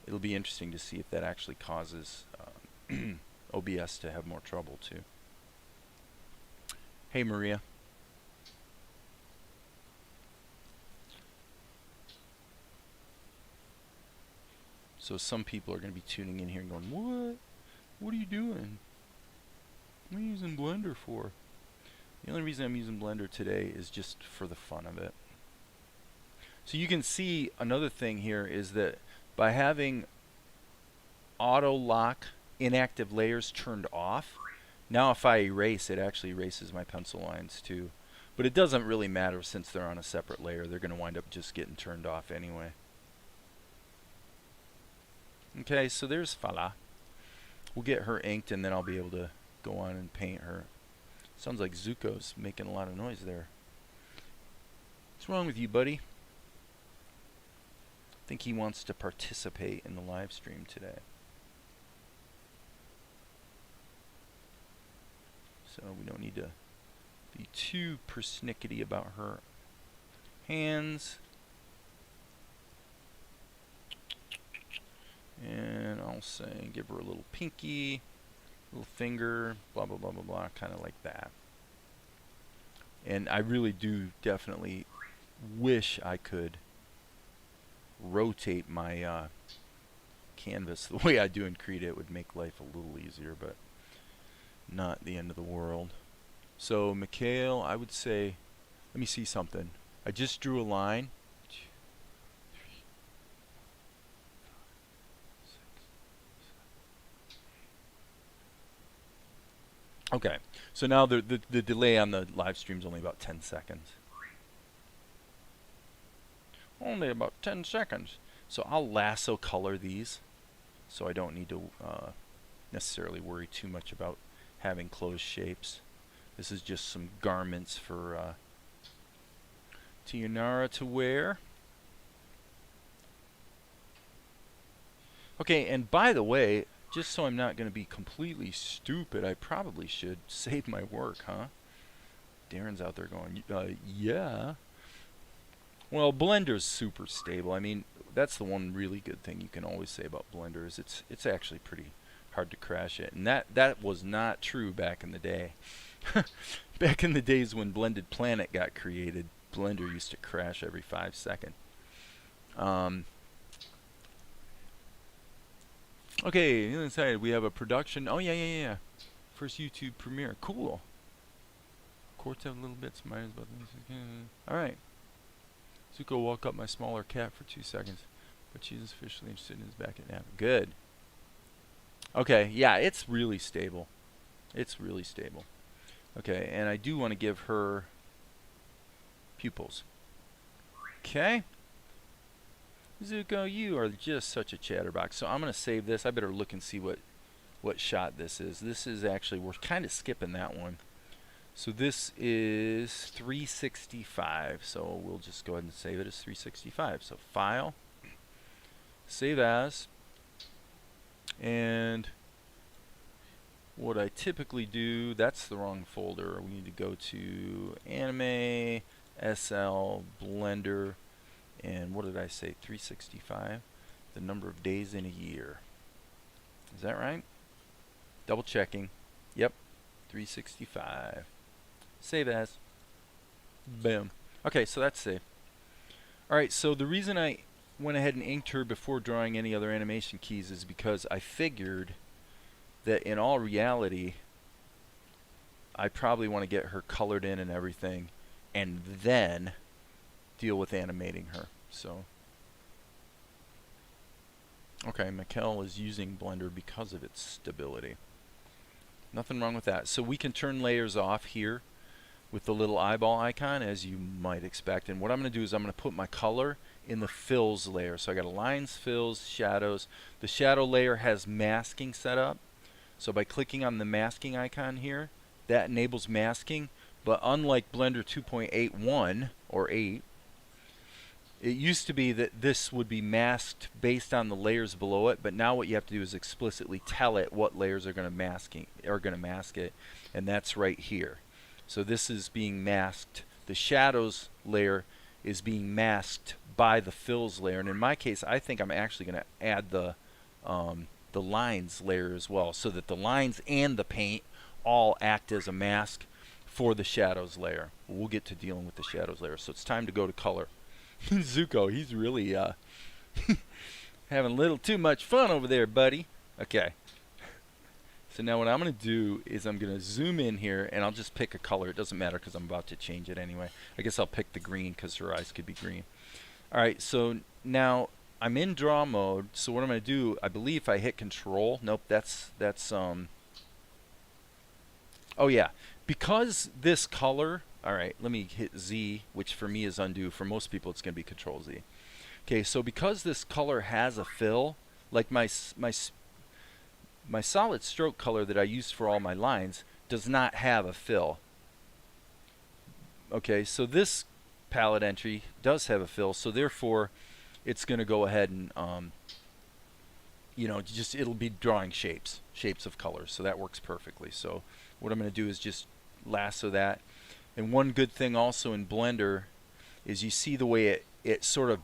it'll be interesting to see if that actually causes OBS to have more trouble too. Hey Maria. So some people are going to be tuning in here and going, what? What are you doing? What are you using Blender for? The only reason I'm using Blender today is just for the fun of it. So you can see another thing here is that by having auto lock inactive layers turned off, now if I erase, it actually erases my pencil lines too. But it doesn't really matter since they're on a separate layer. They're going to wind up just getting turned off anyway. Okay, so there's Fala. We'll get her inked and then I'll be able to go on and paint her. Sounds like Zuko's making a lot of noise there. What's wrong with you, buddy? I think he wants to participate in the live stream today. So we don't need to be too persnickety about her hands. And I'll say give her a little pinky, little finger, blah, blah, blah, blah, blah, kind of like that. And I really do definitely wish I could rotate my canvas the way I do in Krita. It would make life a little easier, but not the end of the world. So Mikhail, I would say, let me see something. I just drew a line. Okay, so now the delay on the live stream is only about 10 seconds. Only about 10 seconds. So I'll lasso color these, so I don't need to necessarily worry too much about having closed shapes. This is just some garments for Tianara to wear. Okay, and by the way, just so I'm not going to be completely stupid, I probably should save my work, huh? Darren's out there going, yeah. Well, Blender's super stable. I mean, that's the one really good thing you can always say about Blender is it's actually pretty hard to crash it. And that was not true back in the day. Back in the days when BlendedPlanet got created, Blender used to crash every 5 seconds. Okay, inside we have a production. Oh yeah. First YouTube premiere. Cool. Quartz have little bits. Myers buttons. All right. Zuko woke up my smaller cat for 2 seconds, but she's officially interested in his back at nap. Good. Okay, yeah, it's really stable. It's really stable. Okay, and I do want to give her pupils. Okay. Zuko, you are just such a chatterbox. So I'm going to save this. I better look and see what shot this is. This is actually, we're kind of skipping that one. So this is 365. So we'll just go ahead and save it as 365. So File, Save As, and what I typically do, that's the wrong folder. We need to go to Anime, SL, Blender, and what did I say? 365. The number of days in a year. Is that right? Double checking. Yep. 365. Save as. Boom. Okay, so that's saved. Alright, so the reason I went ahead and inked her before drawing any other animation keys is because I figured that in all reality I probably want to get her colored in and everything and then deal with animating her. So okay, Mikkel is using Blender because of its stability. Nothing wrong with that. So we can turn layers off here with the little eyeball icon, as you might expect. And what I'm going to do is I'm going to put my color in the fills layer. So I got a lines, fills, shadows. The shadow layer has masking set up. So by clicking on the masking icon here, that enables masking. But unlike Blender 2.81 or 8, it used to be that this would be masked based on the layers below it, but now what you have to do is explicitly tell it what layers are going to mask it, and that's right here. So this is being masked. The shadows layer is being masked by the fills layer, and in my case, I think I'm actually going to add the lines layer as well, so that the lines and the paint all act as a mask for the shadows layer. We'll get to dealing with the shadows layer. So it's time to go to color. Zuko, he's really having a little too much fun over there, buddy. Okay. So now what I'm going to do is I'm going to zoom in here, and I'll just pick a color. It doesn't matter because I'm about to change it anyway. I guess I'll pick the green because her eyes could be green. Alright, so now I'm in draw mode. So what I'm going to do, I believe if I hit control, nope, that's oh yeah, because this color, alright, let me hit Z, which for me is undo. For most people it's going to be control Z. Okay, so because this color has a fill, like my solid stroke color that I use for all my lines does not have a fill. Okay, so this palette entry does have a fill, so therefore it's going to go ahead and you know, just it'll be drawing shapes of colors. So that works perfectly. So what I'm going to do is just lasso that. And one good thing also in Blender is you see the way it sort of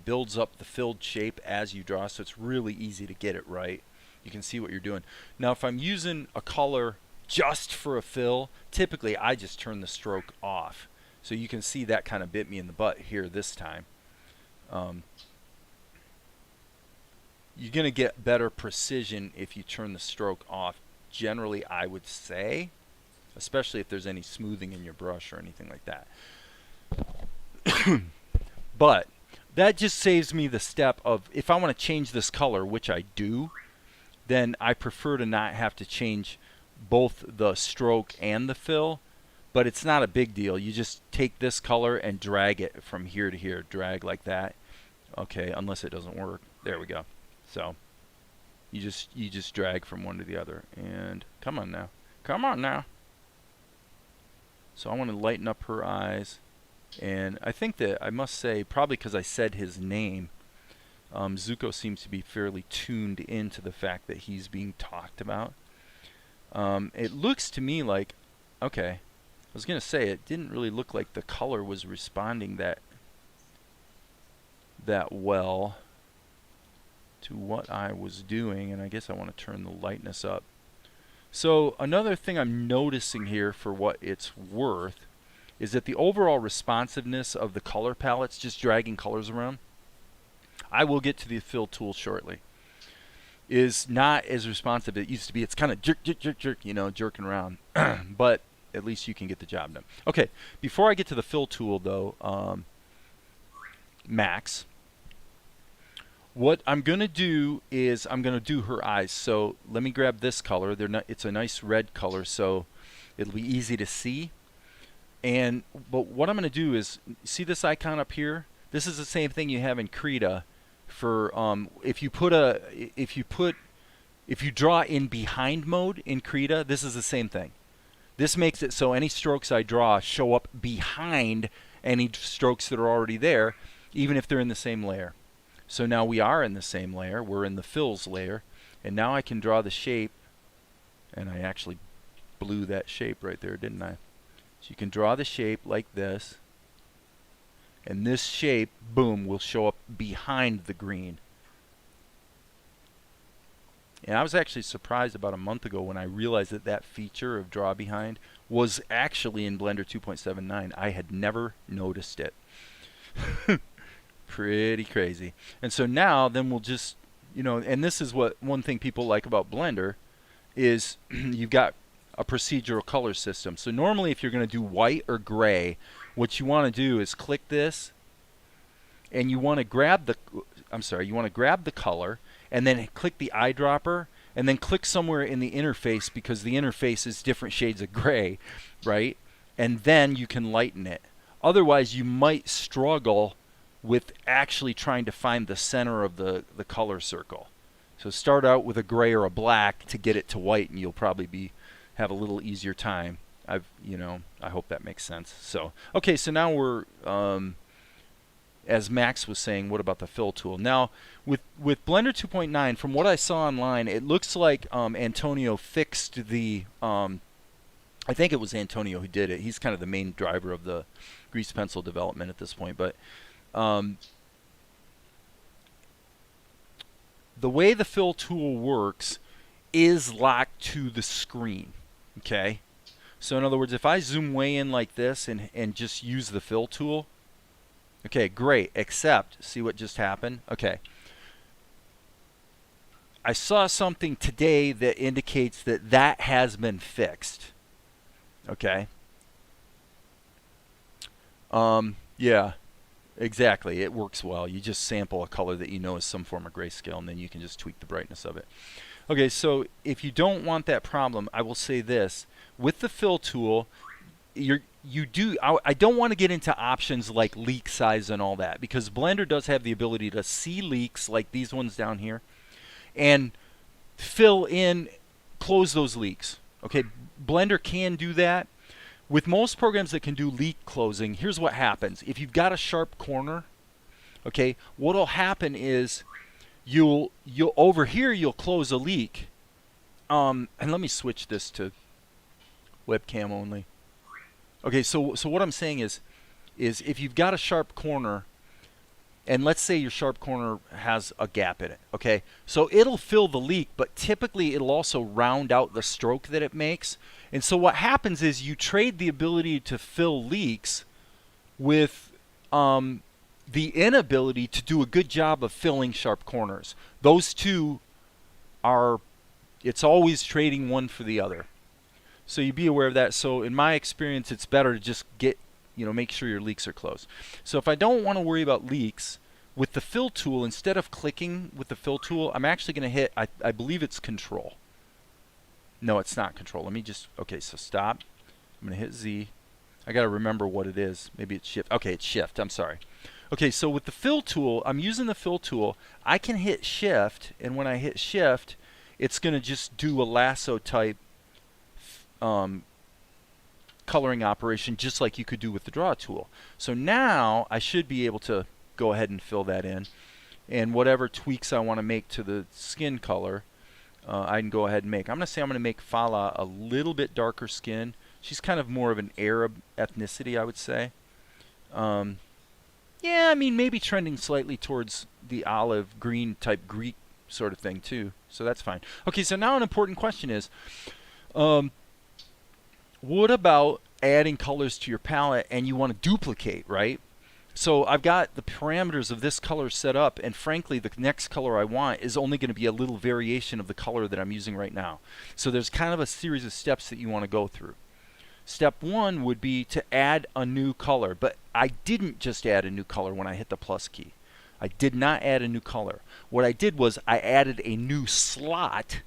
builds up the filled shape as you draw, so it's really easy to get it right. You can see what you're doing. Now if I'm using a color just for a fill, typically I just turn the stroke off. So you can see that kind of bit me in the butt here this time. You're going to get better precision if you turn the stroke off, generally I would say, especially if there's any smoothing in your brush or anything like that. But that just saves me the step of, if I want to change this color, which I do, then I prefer to not have to change both the stroke and the fill. But it's not a big deal. You just take this color and drag it from here to here. Drag like that. Okay, unless it doesn't work. There we go. So you just drag from one to the other. And come on now. Come on now. So I want to lighten up her eyes. And I think that, I must say, probably because I said his name, Zuko seems to be fairly tuned into the fact that he's being talked about. It looks to me like, okay, I was going to say, it didn't really look like the color was responding that well to what I was doing, and I guess I want to turn the lightness up. So another thing I'm noticing here, for what it's worth, is that the overall responsiveness of the color palettes, just dragging colors around, I will get to the fill tool shortly, is not as responsive as it used to be. It's kind of jerk, jerk, jerk, jerk, you know, jerking around. But at least you can get the job done. Okay, before I get to the fill tool though, Max, what I'm going to do is I'm going to do her eyes. So let me grab this color. It's a nice red color, so it'll be easy to see. But what I'm going to do is, see this icon up here? This is the same thing you have in Krita. For if you draw in behind mode in Krita, this is the same thing. This makes it so any strokes I draw show up behind any strokes that are already there, even if they're in the same layer. So now we are in the same layer. We're in the fills layer, and now I can draw the shape. And I actually blew that shape right there, didn't I? So you can draw the shape like this, and this shape, boom, will show up behind the green. And I was actually surprised about a month ago when I realized that that feature of draw behind was actually in Blender 2.79. I had never noticed it. Pretty crazy. And so now then we'll just, you know, and this is what one thing people like about Blender is you've got a procedural color system. So normally if you're going to do white or gray, what you want to do is click this, and you want to grab the, you want to grab the color, and then click the eyedropper, and then click somewhere in the interface, because the interface is different shades of gray, right? And then you can lighten it. Otherwise you might struggle with actually trying to find the center of the color circle. So start out with a gray or a black to get it to white, and you'll probably have a little easier time. I hope that makes sense. So, okay, so now we're, as Max was saying, what about the fill tool? Now, with Blender 2.9, from what I saw online, it looks like Antonio fixed the, I think it was Antonio who did it. He's kind of the main driver of the grease pencil development at this point. But the way the fill tool works is locked to the screen. Okay, so in other words, if I zoom way in like this and just use the fill tool, okay, great, except, see what just happened? Okay, I saw something today that indicates that that has been fixed. Okay, yeah, exactly, it works well. You just sample a color that you know is some form of grayscale, and then you can just tweak the brightness of it. Okay, so if you don't want that problem, I will say this. With the fill tool, I don't want to get into options like leak size and all that, because Blender does have the ability to see leaks like these ones down here and fill in, close those leaks. Okay, Blender can do that. With most programs that can do leak closing, here's what happens. If you've got a sharp corner, okay, what'll happen is you'll over here you'll close a leak. And let me switch this to webcam only. Okay, so what I'm saying is if you've got a sharp corner, and let's say your sharp corner has a gap in it, okay? So it'll fill the leak, but typically it'll also round out the stroke that it makes. And so what happens is you trade the ability to fill leaks with the inability to do a good job of filling sharp corners. Those two are, it's always trading one for the other. So you be aware of that. So in my experience, it's better to just get, make sure your leaks are closed. So if I don't want to worry about leaks, with the fill tool, instead of clicking with the fill tool, I'm actually going to hit, I believe it's control. No, it's not control. Let me just, okay, so stop. I'm going to hit Z. I got to remember what it is. Maybe it's shift. Okay, it's shift. I'm sorry. Okay, so with the fill tool, I'm using the fill tool. I can hit shift, and when I hit shift, it's going to just do a lasso type coloring operation just like you could do with the draw tool. So now I should be able to go ahead and fill that in, and whatever tweaks I want to make to the skin color, I can go ahead and make. I'm going to say I'm going to make Fala a little bit darker skin. She's kind of more of an Arab ethnicity, I would say. Yeah, I mean, maybe trending slightly towards the olive green type Greek sort of thing too, so that's fine. Okay, so now an important question is, what about adding colors to your palette and you want to duplicate, right? So I've got the parameters of this color set up, and frankly the next color I want is only going to be a little variation of the color that I'm using right now. So there's kind of a series of steps that you want to go through. Step one would be to add a new color, but I didn't just add a new color when I hit the plus key. I did not add a new color. What I did was I added a new slot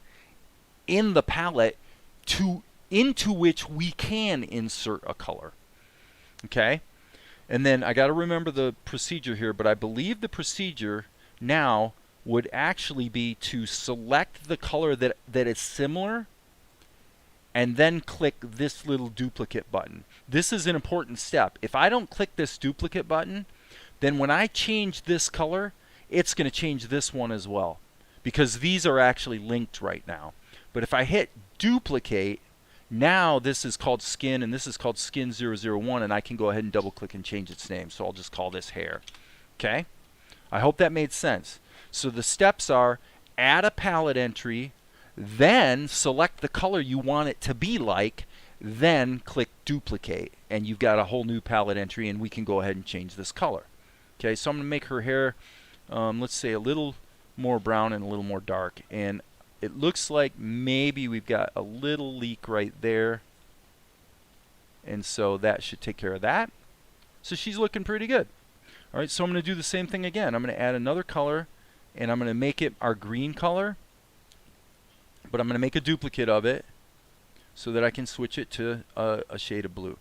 in the palette into which we can insert a color. Okay? And then I got to remember the procedure here, but I believe the procedure now would actually be to select the color that is similar and then click this little duplicate button. This is an important step. If I don't click this duplicate button, then when I change this color, it's going to change this one as well, because these are actually linked right now. But if I hit duplicate, now this is called skin and this is called skin 001, and I can go ahead and double click and change its name. So I'll just call this hair. Okay? I hope that made sense. So the steps are add a palette entry, then select the color you want it to be like, then click duplicate, and you've got a whole new palette entry, and we can go ahead and change this color. Okay, so I'm going to make her hair, let's say a little more brown and a little more dark, and it looks like maybe we've got a little leak right there, and so that should take care of that. So she's looking pretty good. Alright, so I'm going to do the same thing again. I'm going to add another color, and I'm going to make it our green color, but I'm going to make a duplicate of it so that I can switch it to a shade of blue.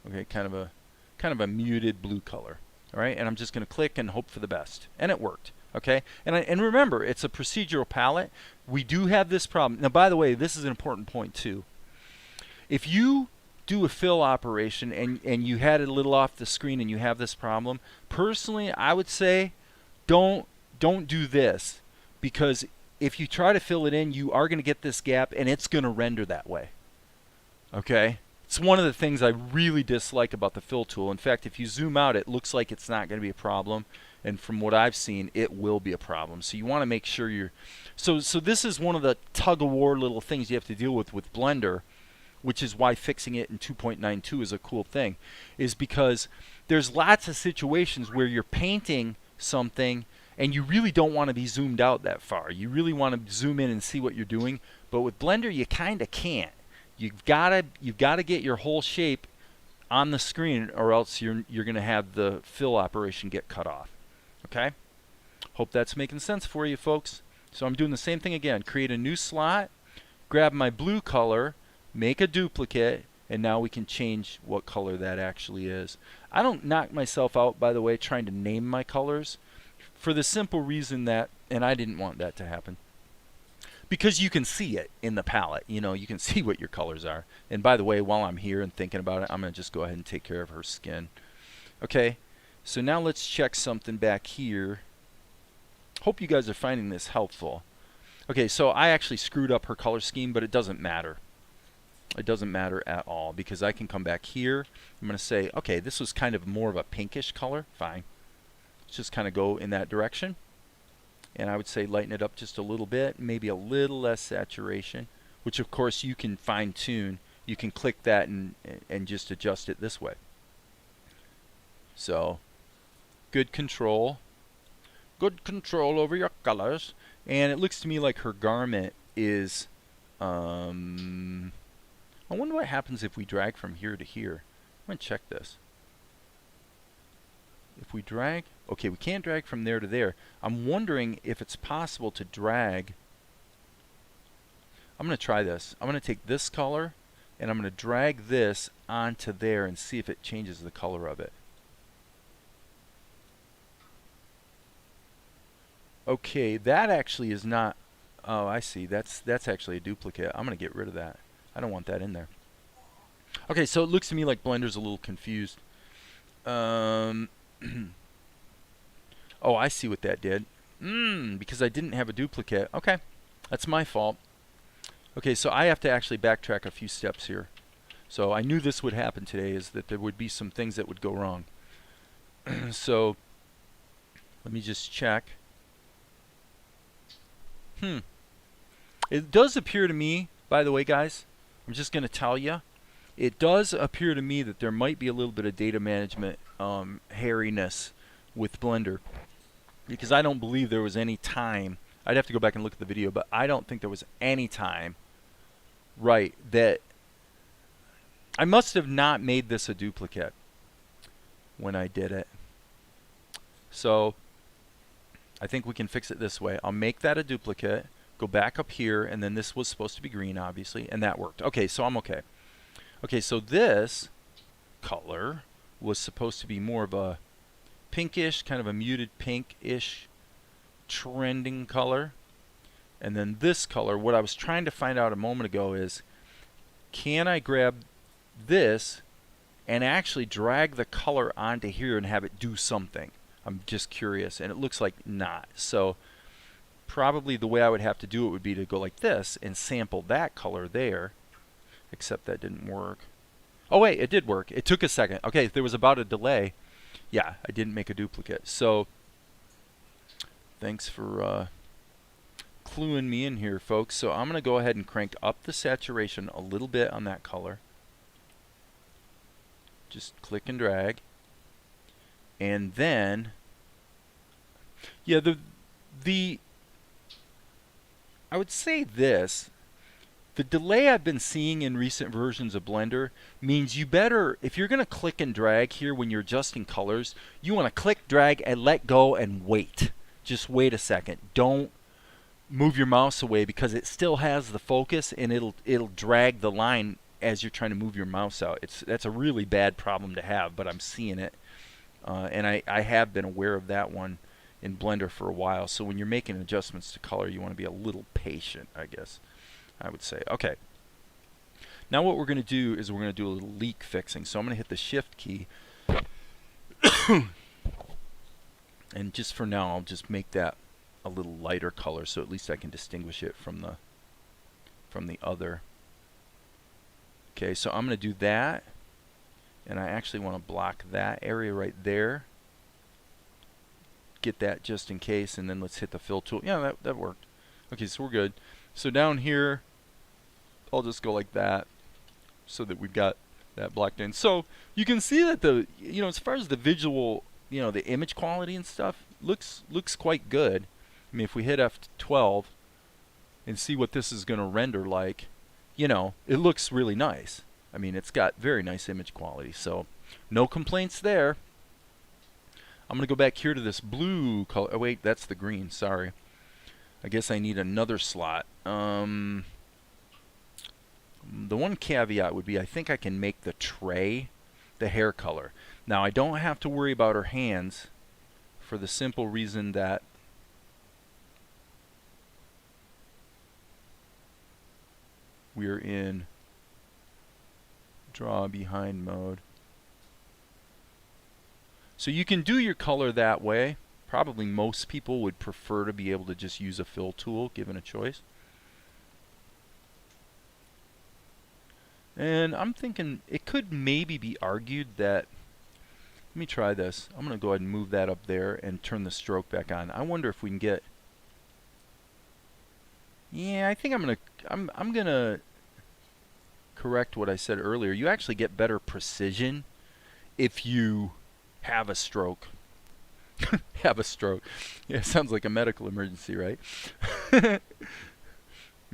Okay, kind of a muted blue color. Alright, and I'm just going to click and hope for the best, and it worked. Okay, and remember, it's a procedural palette. We do have this problem. Now, by the way, this is an important point too. If you do a fill operation and you had it a little off the screen and you have this problem, personally, I would say don't do this, because if you try to fill it in, you are going to get this gap and it's going to render that way. Okay? It's one of the things I really dislike about the fill tool. In fact, if you zoom out, it looks like it's not going to be a problem. And from what I've seen, it will be a problem. So you want to make sure you're... So this is one of the tug-of-war little things you have to deal with Blender, which is why fixing it in 2.92 is a cool thing, is because there's lots of situations where you're painting something and you really don't want to be zoomed out that far. You really want to zoom in and see what you're doing. But with Blender, you kind of can't. You've got to get your whole shape on the screen, or else you're going to have the fill operation get cut off. Okay? Hope that's making sense for you, folks. So I'm doing the same thing again. Create a new slot, grab my blue color, make a duplicate, and now we can change what color that actually is. I don't knock myself out, by the way, trying to name my colors, for the simple reason that, and I didn't want that to happen, because you can see it in the palette. You know, you can see what your colors are. And by the way, while I'm here and thinking about it, I'm going to just go ahead and take care of her skin. Okay, so now let's check something back here. Hope you guys are finding this helpful. Okay, so I actually screwed up her color scheme, but it doesn't matter. It doesn't matter at all because I can come back here. I'm going to say, okay, this was kind of more of a pinkish color. Fine. Let's just kind of go in that direction. And I would say lighten it up just a little bit, maybe a little less saturation, which of course you can fine tune. You can click that and just adjust it this way. So, good control over your colors. And it looks to me like her garment is, I wonder what happens if we drag from here to here. I'm going to check this. If we drag, okay, we can't drag from there to there. I'm wondering if it's possible to drag. I'm going to try this. I'm going to take this color and I'm going to drag this onto there and see if it changes the color of it. Okay, that actually is not, oh, I see. That's actually a duplicate. I'm going to get rid of that. I don't want that in there. Okay, so it looks to me like Blender's a little confused. Oh, I see what that did. Because I didn't have a duplicate. Okay, that's my fault. Okay, so I have to actually backtrack a few steps here. So I knew this would happen today, is that there would be some things that would go wrong. So let me just check. It does appear to me, by the way, guys, I'm just going to tell you, it does appear to me that there might be a little bit of data management hairiness with Blender, because I don't believe there was any time. I'd have to go back and look at the video, but I don't think there was any time, right, that I must have not made this a duplicate when I did it. So I think we can fix it this way. I'll make that a duplicate, go back up here, and then this was supposed to be green, obviously, and that worked. Okay, so I'm okay. Okay, so this color was supposed to be more of a pinkish, kind of a muted pink-ish trending color. And then this color, what I was trying to find out a moment ago is, can I grab this and actually drag the color onto here and have it do something? I'm just curious, and it looks like not. So probably the way I would have to do it would be to go like this and sample that color there, except that didn't work. Oh wait, it did work. It took a second. Okay, there was about a delay. Yeah, I didn't make a duplicate. So thanks for cluing me in here, folks. So I'm going to go ahead and crank up the saturation a little bit on that color. Just click and drag. And then, yeah, I would say this, the delay I've been seeing in recent versions of Blender means you better, if you're going to click and drag here when you're adjusting colors, you want to click, drag, and let go and wait. Just wait a second. Don't move your mouse away, because it still has the focus and it'll drag the line as you're trying to move your mouse out. That's a really bad problem to have, but I'm seeing it. And I have been aware of that one in Blender for a while. So when you're making adjustments to color, you want to be a little patient, I guess I would say. Okay. Now what we're going to do is we're going to do a little leak fixing. So I'm going to hit the Shift key. And just for now, I'll just make that a little lighter color, so at least I can distinguish it from the other. Okay, so I'm going to do that. And I actually want to block that area right there. Get that just in case, and then let's hit the fill tool. Yeah, that worked. Okay, so we're good. So down here, I'll just go like that, so that we've got that blocked in. So you can see that as far as the visual, the image quality and stuff looks quite good. I mean, if we hit F12 and see what this is going to render like, it looks really nice. I mean, it's got very nice image quality, so no complaints there. I'm going to go back here to this blue color. Oh, wait, that's the green. Sorry. I guess I need another slot. The one caveat would be I think I can make the tray the hair color. Now, I don't have to worry about her hands for the simple reason that we're in draw behind mode. So you can do your color that way, probably most people would prefer to be able to just use a fill tool given a choice. And I'm thinking it could maybe be argued that, let me try this. I'm going to go ahead and move that up there and turn the stroke back on. I wonder if we can get, yeah, I think I'm going to correct what I said earlier. You actually get better precision if you have a stroke. Have a stroke. Yeah, it sounds like a medical emergency, right?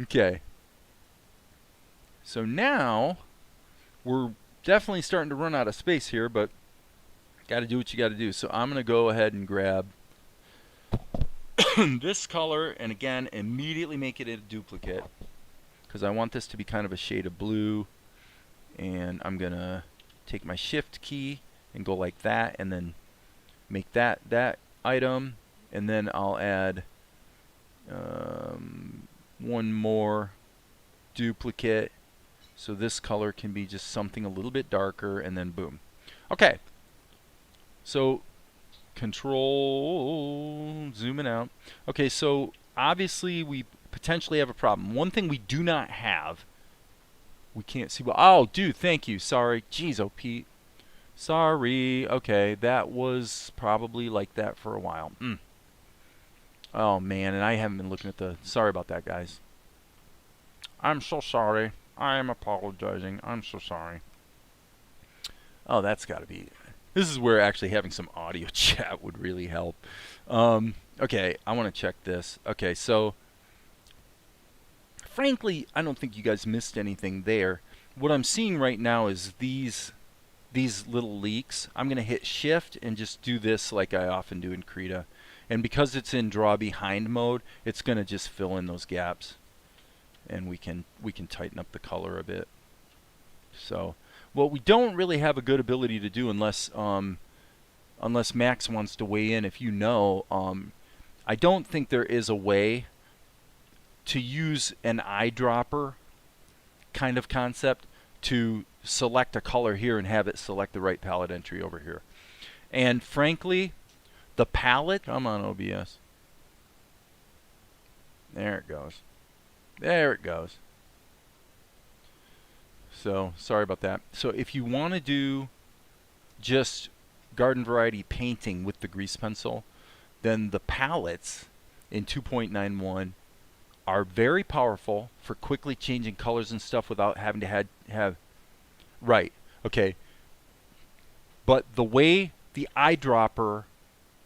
Okay. So now we're definitely starting to run out of space here, but got to do what you got to do. So I'm going to go ahead and grab this color and again immediately make it a duplicate because I want this to be kind of a shade of blue. And I'm going to take my shift key and go like that and then make that item, and then I'll add one more duplicate so this color can be just something a little bit darker, and then boom. Okay, so control zooming out. Okay, so obviously we potentially have a problem. One thing we do not have, we can't see. Well, oh dude, thank you, sorry. Jeez, oh Pete, sorry. Okay, that was probably like that for a while. Oh man, and I haven't been looking at the, sorry about that, guys. I'm so sorry. I am apologizing. I'm so sorry. Oh, that's got to be, this is where actually having some audio chat would really help. Okay, I want to check this. Okay, so frankly, I don't think you guys missed anything there. What I'm seeing right now is these little leaks. I'm going to hit shift and just do this like I often do in Krita. And because it's in draw behind mode, it's going to just fill in those gaps. And we can tighten up the color a bit. So, what we don't really have a good ability to do unless Max wants to weigh in, if you know, I don't think there is a way to use an eyedropper kind of concept to select a color here and have it select the right palette entry over here. And frankly, the palette, come on OBS. There it goes. There it goes. So, sorry about that. So if you want to do just garden variety painting with the grease pencil, then the palettes in 2.91 are very powerful for quickly changing colors and stuff without having to have right, okay. But the way the eyedropper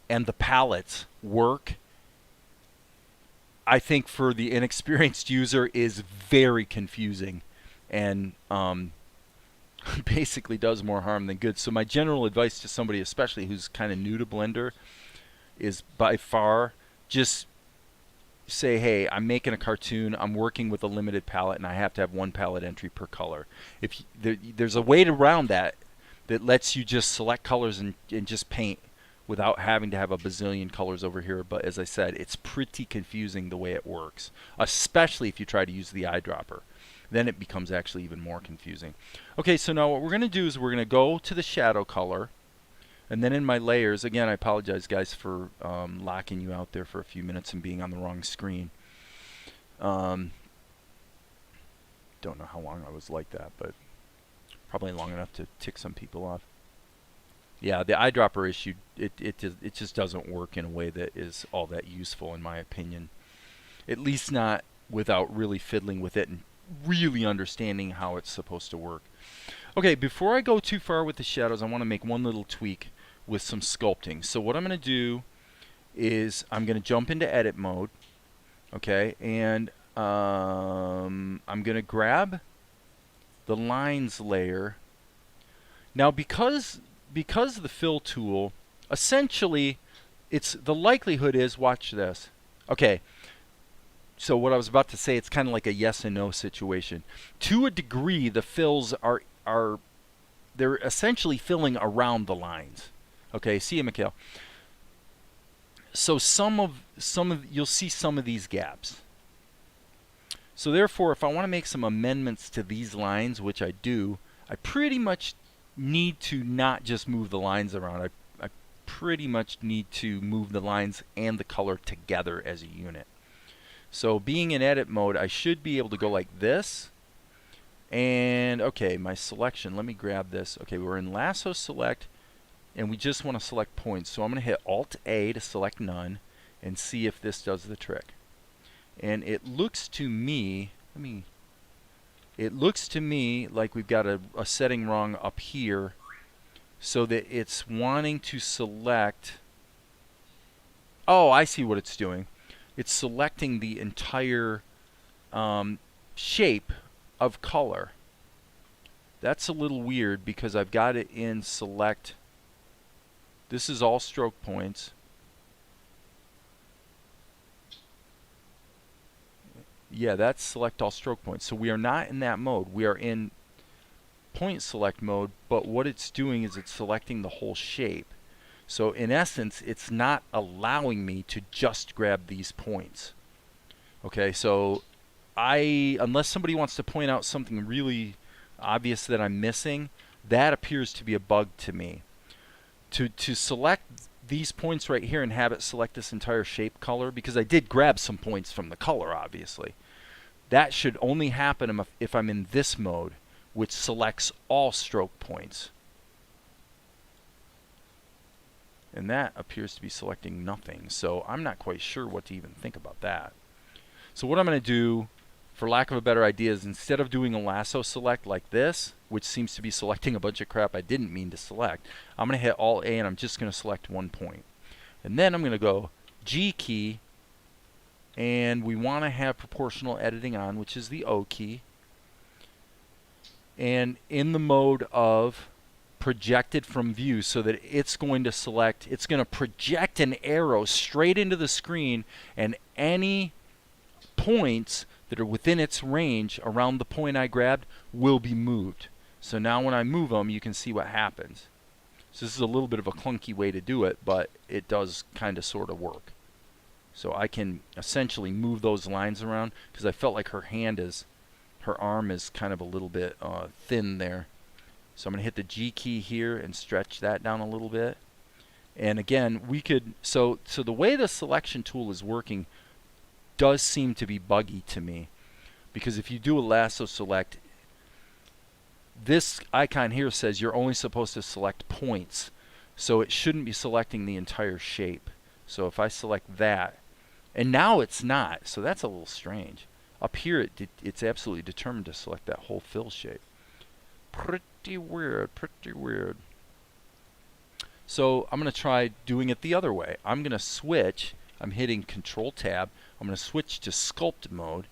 and the palettes work, I think for the inexperienced user is very confusing and basically does more harm than good. So my general advice to somebody, especially who's kind of new to Blender, is by far just say, hey, I'm making a cartoon, I'm working with a limited palette, and I have to have one palette entry per color. If there's a way around that that lets you just select colors and just paint without having to have a bazillion colors over here. But as I said, it's pretty confusing the way it works, especially if you try to use the eyedropper. Then it becomes actually even more confusing. Okay, so now what we're going to do is we're going to go to the shadow color. And then in my layers, again, I apologize, guys, for locking you out there for a few minutes and being on the wrong screen. Don't know how long I was like that, but probably long enough to tick some people off. Yeah, the eyedropper issue, it just doesn't work in a way that is all that useful, in my opinion. At least not without really fiddling with it and really understanding how it's supposed to work. Okay, before I go too far with the shadows, I want to make one little tweak with some sculpting. So what I'm going to do is I'm going to jump into edit mode, okay, and I'm going to grab the lines layer. Now because the fill tool, essentially, it's the likelihood is, watch this. Okay, so what I was about to say, it's kind of like a yes and no situation. To a degree, the fills are they're essentially filling around the lines. Okay, see you, Mikhail. So some of you'll see some of these gaps. So therefore, if I want to make some amendments to these lines, which I do, I pretty much need to not just move the lines around. I pretty much need to move the lines and the color together as a unit. So being in edit mode, I should be able to go like this. And okay, my selection, let me grab this. Okay, we're in lasso select, and we just want to select points. So I'm going to hit Alt A to select none and see if this does the trick. And it looks to me, it looks to me like we've got a setting wrong up here, so that it's wanting to select. Oh, I see what it's doing. It's selecting the entire shape of color. That's a little weird because I've got it in select. This is all stroke points. Yeah, that's select all stroke points. So we are not in that mode. We are in point select mode, but what it's doing is it's selecting the whole shape. So in essence, it's not allowing me to just grab these points. Okay, so unless somebody wants to point out something really obvious that I'm missing, that appears to be a bug to me. To select these points right here and have it select this entire shape color, because I did grab some points from the color, obviously. That should only happen if I'm in this mode, which selects all stroke points. And that appears to be selecting nothing, so I'm not quite sure what to even think about that. So what I'm going to do, for lack of a better idea, is instead of doing a lasso select like this, which seems to be selecting a bunch of crap I didn't mean to select, I'm going to hit Alt A and I'm just going to select one point. And then I'm going to go G key, and we want to have proportional editing on, which is the O key. And in the mode of projected from view, so that it's going to select, it's going to project an arrow straight into the screen, and any points that are within its range around the point I grabbed will be moved. So now when I move them, you can see what happens. So this is a little bit of a clunky way to do it, but it does kind of sort of work. So I can essentially move those lines around, because I felt like her arm is kind of a little bit thin there. So I'm going to hit the G key here and stretch that down a little bit. And again, we could, so the way the selection tool is working does seem to be buggy to me, because if you do a lasso select, this icon here says you're only supposed to select points, so it shouldn't be selecting the entire shape. So if I select that, and now it's not, so that's a little strange. Up here it's absolutely determined to select that whole fill shape. Pretty weird, pretty weird. So I'm going to try doing it the other way. I'm going to switch. I'm hitting Control Tab. I'm going to switch to sculpt mode.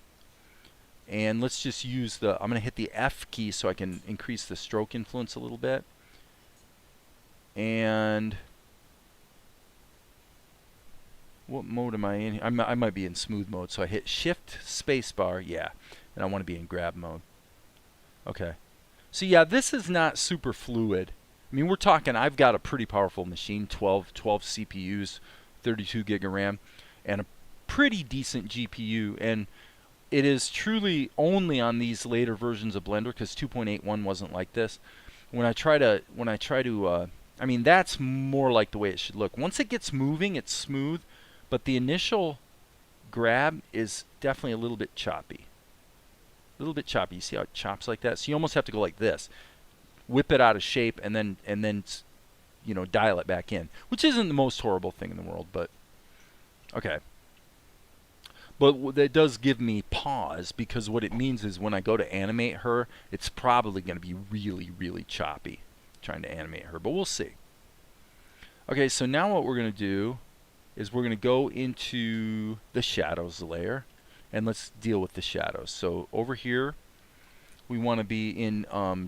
And let's just use I'm going to hit the F key so I can increase the stroke influence a little bit. And what mode am I in? I might be in smooth mode. So I hit Shift Spacebar, yeah. And I want to be in grab mode. Okay. So yeah, this is not super fluid. I mean, we're talking, I've got a pretty powerful machine, 12 CPUs, 32 gig of RAM, and a pretty decent GPU. And it is truly only on these later versions of Blender, because 2.81 wasn't like this. When I try to, I mean, that's more like the way it should look. Once it gets moving, it's smooth, but the initial grab is definitely a little bit choppy. A little bit choppy. You see how it chops like that? So you almost have to go like this, whip it out of shape, and then you know, dial it back in, which isn't the most horrible thing in the world, but okay. But that does give me pause, because what it means is when I go to animate her, it's probably going to be really, really choppy trying to animate her, but we'll see. Okay, so now what we're going to do is we're going to go into the shadows layer, and let's deal with the shadows. So over here, we want to be in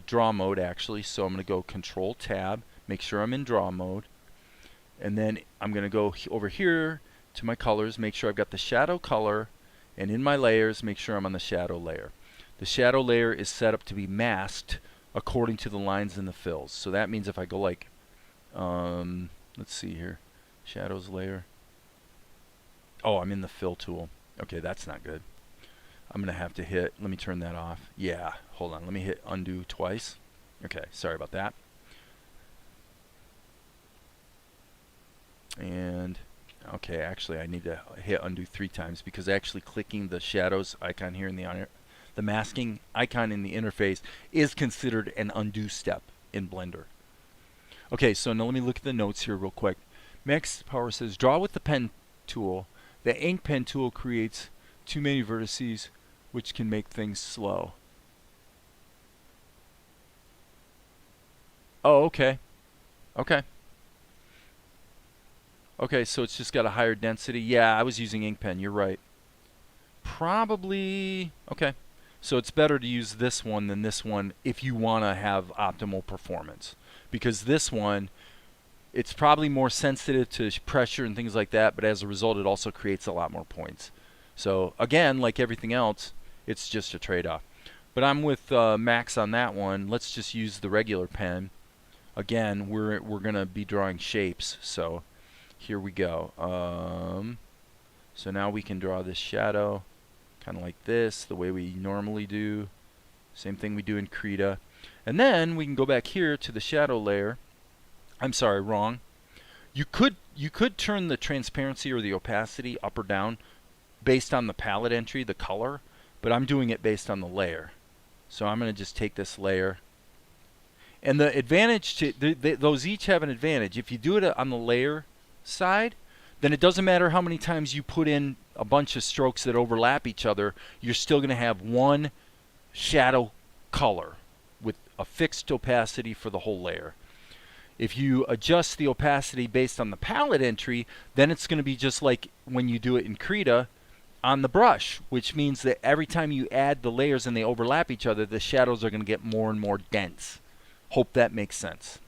draw mode actually, so I'm going to go Control Tab, make sure I'm in draw mode, and then I'm going to go over here to my colors, make sure I've got the shadow color, and in my layers, make sure I'm on the shadow layer. The shadow layer is set up to be masked according to the lines and the fills. So that means if I go like, let's see here, shadows layer. Oh, I'm in the fill tool. Okay, that's not good. I'm going to have to hit, let me turn that off. Yeah, hold on, let me hit undo twice. Okay, sorry about that. And okay, actually I need to hit undo 3 times because actually clicking the shadows icon here in the masking icon in the interface is considered an undo step in Blender. Okay, so now let me look at the notes here real quick. Max Power says, draw with the pen tool. The ink pen tool creates too many vertices, which can make things slow. Oh, okay. Okay. Okay, so it's just got a higher density. Yeah, I was using ink pen. You're right. Probably. Okay. So it's better to use this one than this one if you want to have optimal performance. Because this one, it's probably more sensitive to pressure and things like that, but as a result, it also creates a lot more points. So again, like everything else, it's just a trade-off. But I'm with Max on that one. Let's just use the regular pen. Again, we're gonna be drawing shapes, so here we go. So now we can draw this shadow, kind of like this, the way we normally do. Same thing we do in Krita. And then we can go back here to the shadow layer. I'm sorry, wrong. You could turn the transparency or the opacity up or down based on the palette entry, the color, but I'm doing it based on the layer. So I'm going to just take this layer. And the advantage to those each have an advantage. If you do it on the layer side, then it doesn't matter how many times you put in a bunch of strokes that overlap each other, you're still going to have one shadow color with a fixed opacity for the whole layer. If you adjust the opacity based on the palette entry, then it's going to be just like when you do it in Krita on the brush, which means that every time you add the layers and they overlap each other, the shadows are going to get more and more dense. Hope that makes sense.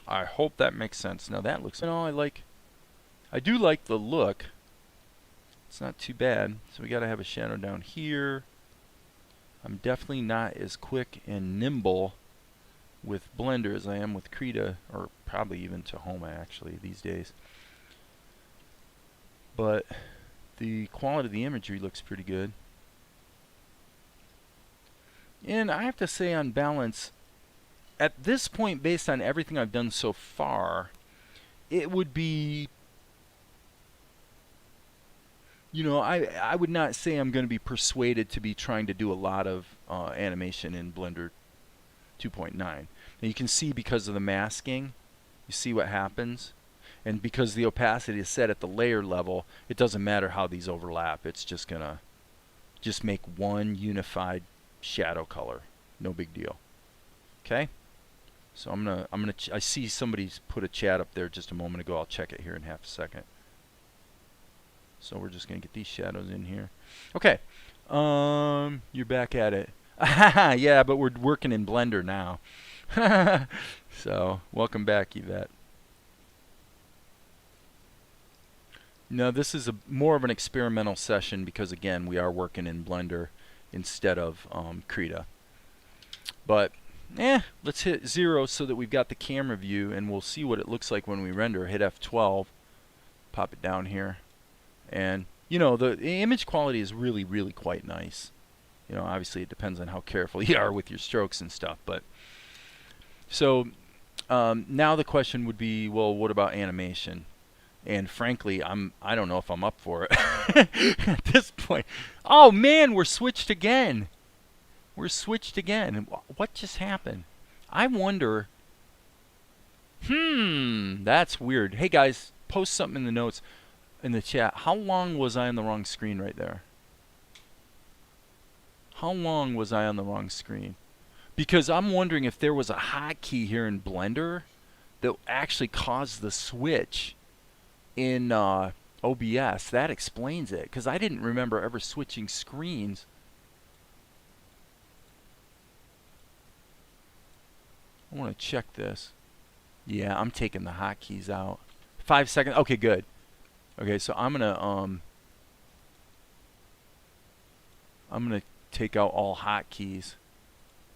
I hope that makes sense. Now that looks, I do like the look. It's not too bad. So we got to have a shadow down here. I'm definitely not as quick and nimble with Blender as I am with Krita, or probably even Tahoma actually these days. But the quality of the imagery looks pretty good. And I have to say, on balance, at this point, based on everything I've done so far, it would be, you know, I would not say I'm going to be persuaded to be trying to do a lot of animation in Blender 2.9. Now you can see because of the masking, you see what happens. And because the opacity is set at the layer level, it doesn't matter how these overlap. It's just going to just make one unified shadow color. No big deal. Okay? So I see somebody put a chat up there just a moment ago. I'll check it here in half a second. So we're just going to get these shadows in here. Okay. You're back at it. Yeah, but we're working in Blender now. So, welcome back, Yvette. No, this is more of an experimental session because, again, we are working in Blender instead of Krita. But, let's hit 0 so that we've got the camera view, and we'll see what it looks like when we render. Hit F12, pop it down here, and, you know, the image quality is really, really quite nice. You know, obviously it depends on how careful you are with your strokes and stuff, but so now the question would be, well, what about animation? And frankly, I don't know if I'm up for it at this point. Oh man, we're switched again. We're switched again. What just happened? I wonder. That's weird. Hey guys, post something in the notes, in the chat. How long was I on the wrong screen right there? How long was I on the wrong screen? Because I'm wondering if there was a hotkey here in Blender that actually caused the switch in OBS. That explains it, because I didn't remember ever switching screens. I want to check this. Yeah, I'm taking the hotkeys out. 5 seconds. Okay, good. Okay, so I'm gonna take out all hotkeys,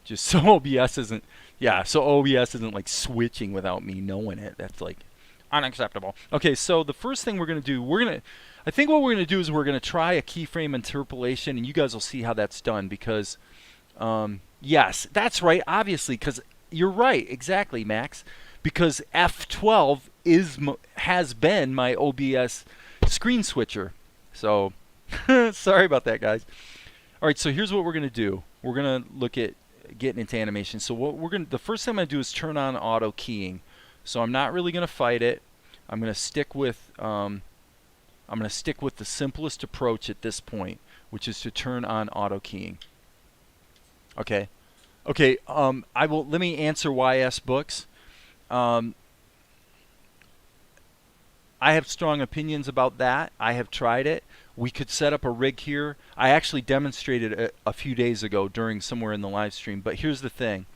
just so OBS isn't. Yeah, so OBS isn't like switching without me knowing it. That's like unacceptable. Okay, so the first thing we're gonna do, I think what we're gonna do is we're gonna try a keyframe interpolation, and you guys will see how that's done. Because, yes, that's right. Obviously, because You're right, exactly, Max. Because F12 has been my OBS screen switcher. So, sorry about that, guys. All right, so here's what we're going to do. We're going to look at getting into animation. So the first thing I'm going to do is turn on auto keying. So I'm not really going to fight it. I'm going to stick with the simplest approach at this point, which is to turn on auto keying. Okay. Okay, let me answer YS Books. I have strong opinions about that. I have tried it. We could set up a rig here. I actually demonstrated it a few days ago during somewhere in the live stream. But here's the thing.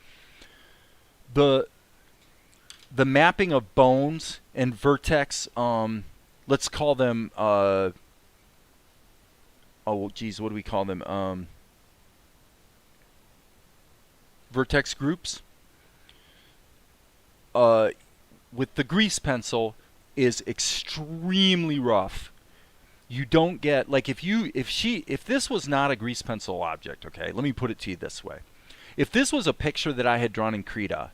The mapping of bones and vertex, let's call them, oh geez, what do we call them? Vertex groups. With the grease pencil is extremely rough. You don't get, like, if this was not a grease pencil object, okay, let me put it to you this way. If this was a picture that I had drawn in Krita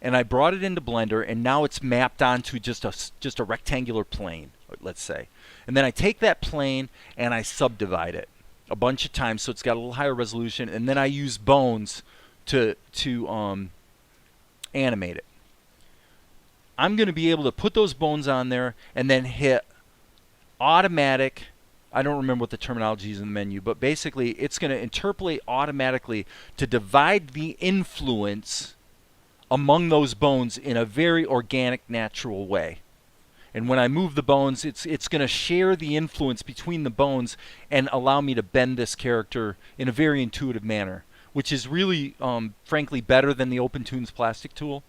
and I brought it into Blender and now it's mapped onto just a rectangular plane, let's say, and then I take that plane and I subdivide it a bunch of times so it's got a little higher resolution, and then I use bones to animate it. I'm going to be able to put those bones on there and then hit automatic. I don't remember what the terminology is in the menu, but basically it's going to interpolate automatically to divide the influence among those bones in a very organic, natural way. And when I move the bones, it's going to share the influence between the bones and allow me to bend this character in a very intuitive manner, which is really, frankly, better than the OpenToonz plastic tool.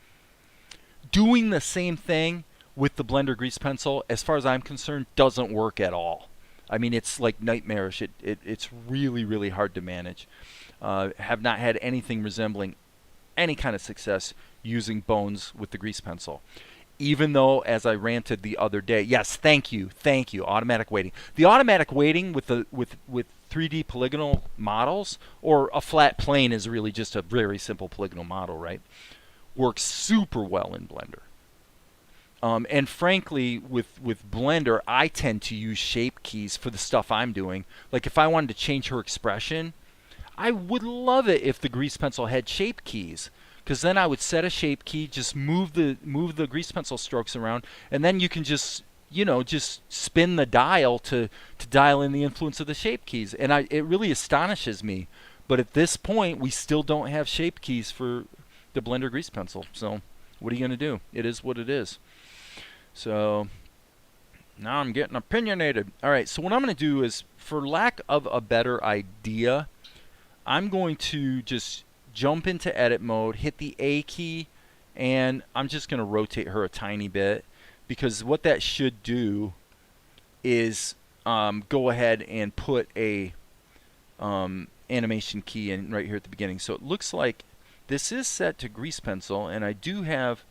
Doing the same thing with the Blender grease pencil, as far as I'm concerned, doesn't work at all. I mean, it's like nightmarish. It's really, really hard to manage. Have not had anything resembling any kind of success using bones with the grease pencil. Even though, as I ranted the other day, yes, thank you, automatic weighting. The automatic weighting with 3D polygonal models, or a flat plane is really just a very simple polygonal model, right? Works super well in Blender. And frankly, with Blender, I tend to use shape keys for the stuff I'm doing. Like if I wanted to change her expression, I would love it if the grease pencil had shape keys, because then I would set a shape key, just move the grease pencil strokes around, and then you can just spin the dial to dial in the influence of the shape keys. And it really astonishes me. But at this point, we still don't have shape keys for the Blender grease pencil. So what are you going to do? It is what it is. So now I'm getting opinionated. All right, so what I'm going to do is, for lack of a better idea, I'm going to just jump into edit mode, hit the A key, and I'm just going to rotate her a tiny bit, because what that should do is go ahead and put a animation key in right here at the beginning. So it looks like this is set to grease pencil, and I do have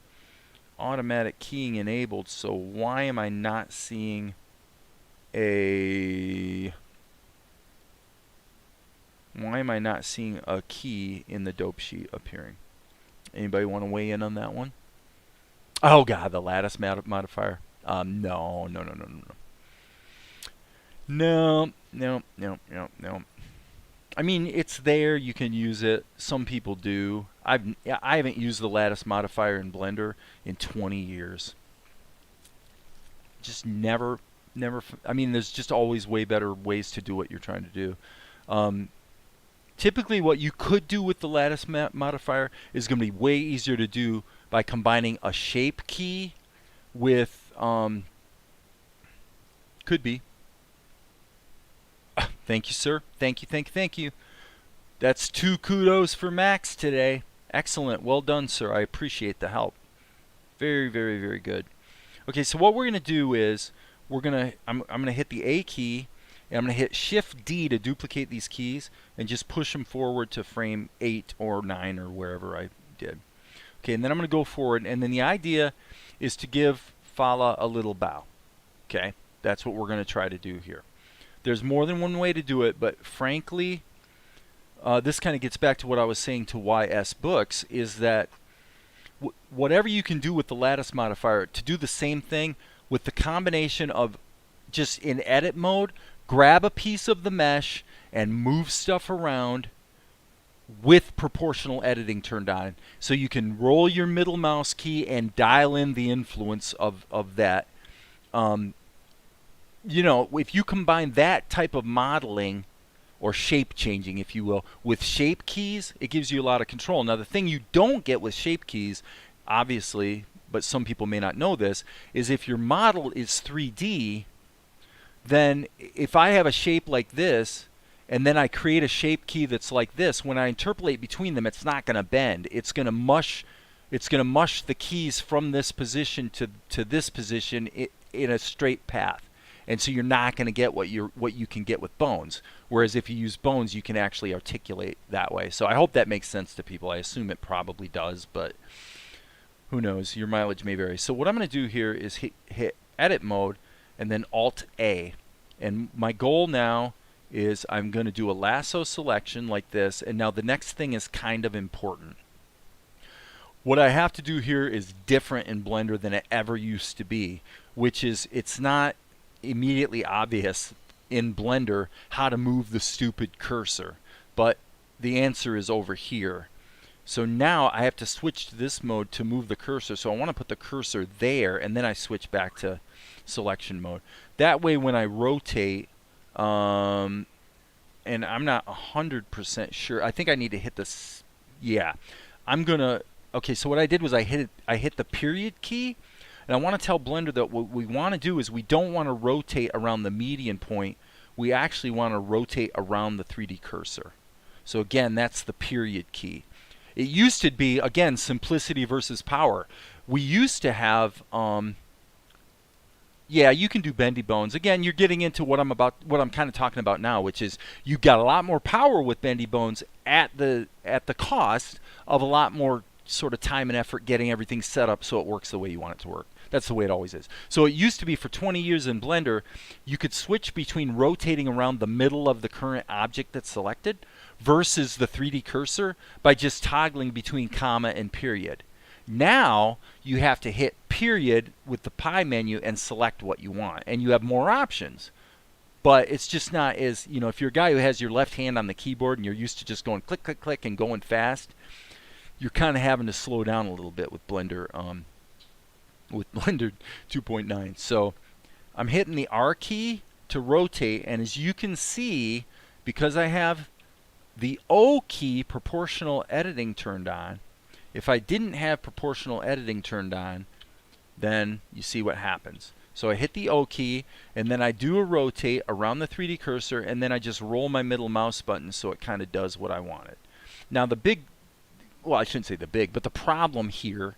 automatic keying enabled. So why am I not seeing a key in the dope sheet appearing? Anybody want to weigh in on that one? Oh god, the lattice modifier. No. I mean, it's there. You can use it. Some people do. I haven't used the lattice modifier in Blender in 20 years. Just never. I mean, there's just always way better ways to do what you're trying to do. Typically, what you could do with the lattice modifier is going to be way easier to do by combining a shape key with could be. Thank you, sir. Thank you. That's 2 kudos for Max today. Excellent. Well done, sir. I appreciate the help. Very, very, very good. Okay, so what we're going to do is I'm going to hit the A key, and I'm going to hit Shift D to duplicate these keys and just push them forward to frame 8 or 9 or wherever I did. Okay, and then I'm going to go forward, and then the idea is to give Fala a little bow. Okay, that's what we're going to try to do here. There's more than one way to do it, but frankly, this kind of gets back to what I was saying to YS Books, is that whatever you can do with the lattice modifier to do the same thing with the combination of just in edit mode, grab a piece of the mesh and move stuff around with proportional editing turned on. So you can roll your middle mouse key and dial in the influence of that. You know, if you combine that type of modeling or shape changing, if you will, with shape keys, it gives you a lot of control. Now, the thing you don't get with shape keys, obviously, but some people may not know this, is if your model is 3D, then if I have a shape like this, and then I create a shape key that's like this, when I interpolate between them, it's not going to bend. It's going to mush the keys from this position to this position in a straight path. And so you're not going to get what you can get with bones. Whereas if you use bones, you can actually articulate that way. So I hope that makes sense to people. I assume it probably does, but who knows? Your mileage may vary. So what I'm going to do here is hit edit mode and then Alt A. And my goal now is I'm going to do a lasso selection like this. And now the next thing is kind of important. What I have to do here is different in Blender than it ever used to be, which is it's not immediately obvious in Blender how to move the stupid cursor, but the answer is over here. So now I have to switch to this mode to move the cursor. So I want to put the cursor there, and then I switch back to selection mode. That way when I rotate, and I'm not 100% sure, I think I need to hit this, yeah, I'm gonna, okay, so what I did was I hit the period key. And I want to tell Blender that what we want to do is we don't want to rotate around the median point. We actually want to rotate around the 3D cursor. So again, that's the period key. It used to be, again, simplicity versus power. We used to have, yeah, you can do bendy bones. Again, you're getting into what I'm kind of talking about now, which is you've got a lot more power with bendy bones at the cost of a lot more sort of time and effort getting everything set up so it works the way you want it to work. That's the way it always is. So it used to be for 20 years in Blender, you could switch between rotating around the middle of the current object that's selected versus the 3D cursor by just toggling between comma and period. Now you have to hit period with the pie menu and select what you want, and you have more options. But it's just not as, you know, if you're a guy who has your left hand on the keyboard and you're used to just going click, click, click and going fast, you're kind of having to slow down a little bit with Blender 2.9. So I'm hitting the R key to rotate, and as you can see, because I have the O key, proportional editing, turned on, if I didn't have proportional editing turned on, then you see what happens. So I hit the O key, and then I do a rotate around the 3D cursor, and then I just roll my middle mouse button so it kind of does what I wanted. Now the big, well, I shouldn't say the big, but the problem here,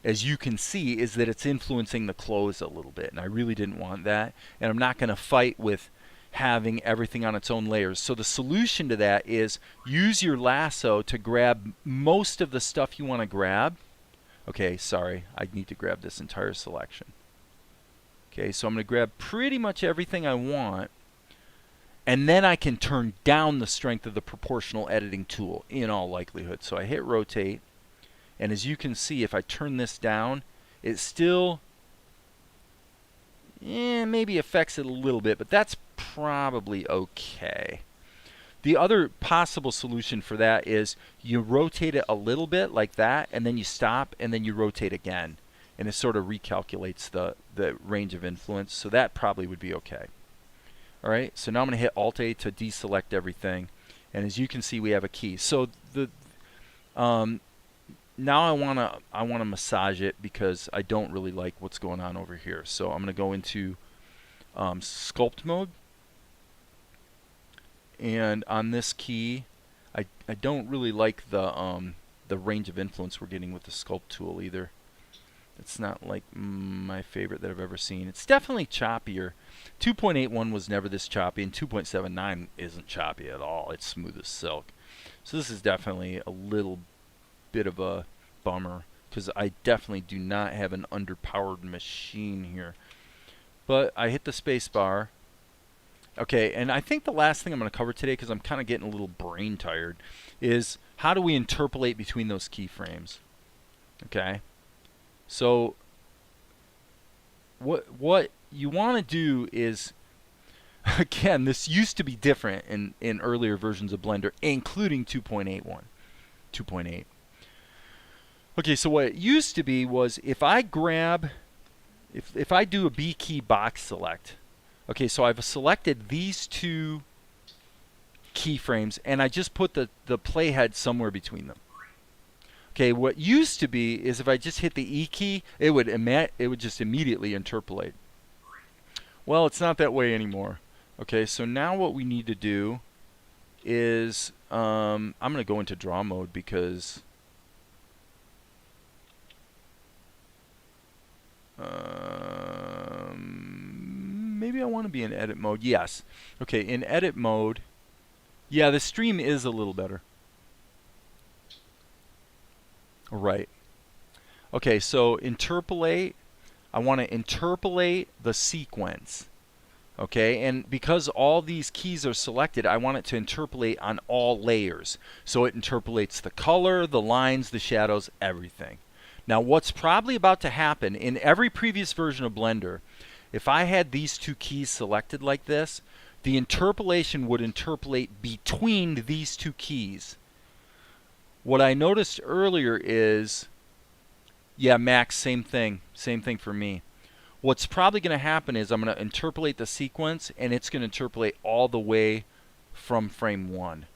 as you can see, is that it's influencing the close a little bit, and I really didn't want that, and I'm not going to fight with having everything on its own layers. So the solution to that is use your lasso to grab most of the stuff you want to grab. Okay, sorry, I need to grab this entire selection. Okay, so I'm going to grab pretty much everything I want, and then I can turn down the strength of the proportional editing tool in all likelihood. So I hit rotate, and as you can see, if I turn this down, it still maybe affects it a little bit, but that's probably okay. The other possible solution for that is you rotate it a little bit like that, and then you stop, and then you rotate again, and it sort of recalculates the range of influence. So that probably would be okay. All right, so now I'm going to hit Alt A to deselect everything, and as you can see, we have a key. So the now I wanna massage it because I don't really like what's going on over here. So I'm going to go into sculpt mode, and on this key, I don't really like the range of influence we're getting with the sculpt tool either. It's not like my favorite that I've ever seen. It's definitely choppier. 2.81 was never this choppy, and 2.79 isn't choppy at all. It's smooth as silk. So this is definitely a little bit of a bummer, because I definitely do not have an underpowered machine here. But I hit the space bar. Okay, and I think the last thing I'm going to cover today, because I'm kind of getting a little brain tired, is how do we interpolate between those keyframes? Okay, so what you want to do is, again, this used to be different in earlier versions of Blender, including 2.81, 2.8. Okay, so what it used to be was if I grab, if I do a B key box select, okay, so I've selected these two keyframes and I just put the playhead somewhere between them. Okay, what used to be is if I just hit the E key, it would just immediately interpolate. Well, it's not that way anymore. Okay, so now what we need to do is, I'm going to go into draw mode because maybe I want to be in edit mode. Yes. Okay, in edit mode, yeah, the stream is a little better. Right. Okay, so interpolate, I want to interpolate the sequence. Okay, and because all these keys are selected, I want it to interpolate on all layers. So it interpolates the color, the lines, the shadows, everything. Now what's probably about to happen, in every previous version of Blender, if I had these two keys selected like this, the interpolation would interpolate between these two keys. What I noticed earlier is, yeah, Max, same thing for me. What's probably going to happen is I'm going to interpolate the sequence and it's going to interpolate all the way from frame 1.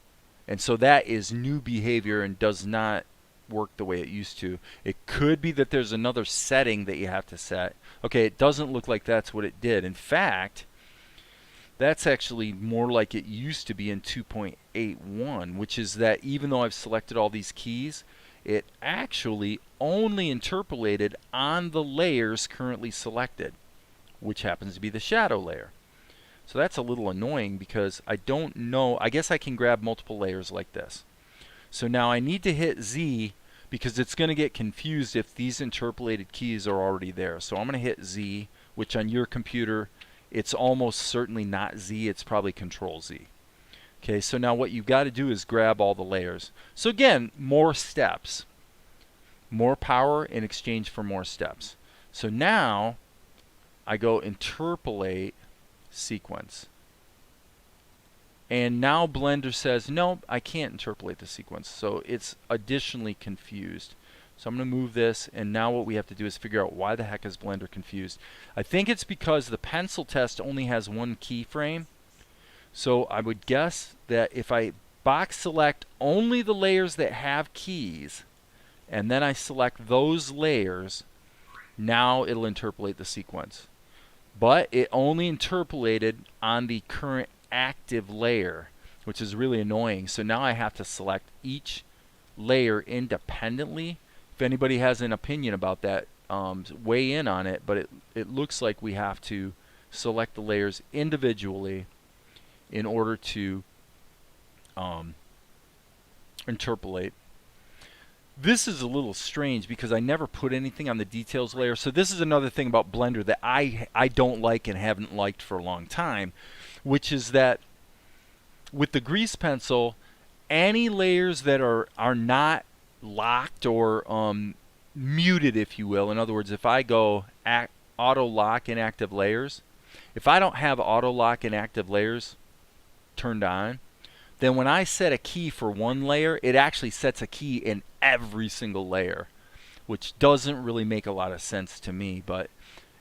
And so that is new behavior and does not work the way it used to. It could be that there's another setting that you have to set. Okay, it doesn't look like that's what it did. In fact, that's actually more like it used to be in 2.81, which is that even though I've selected all these keys, it actually only interpolated on the layers currently selected, which happens to be the shadow layer. So that's a little annoying because I don't know. I guess I can grab multiple layers like this. So now I need to hit Z because it's going to get confused if these interpolated keys are already there. So I'm going to hit Z, which on your computer, it's almost certainly not Z, it's probably Control Z. Okay, so now what you've got to do is grab all the layers. So again, more steps. More power in exchange for more steps. So now I go interpolate sequence. And now Blender says, no, I can't interpolate the sequence. So it's additionally confused. So I'm going to move this, and now what we have to do is figure out why the heck is Blender confused. I think it's because the pencil test only has one keyframe. So I would guess that if I box select only the layers that have keys, and then I select those layers, now it'll interpolate the sequence. But it only interpolated on the current active layer, which is really annoying. So now I have to select each layer independently. If anybody has an opinion about that, weigh in on it, but it looks like we have to select the layers individually in order to interpolate. This is a little strange because I never put anything on the details layer. So this is another thing about Blender that I don't like and haven't liked for a long time, which is that with the grease pencil, any layers that are not locked or muted, if you will. In other words, if I go auto lock in active layers, if I don't have auto lock in active layers turned on, then when I set a key for one layer, it actually sets a key in every single layer, which doesn't really make a lot of sense to me. But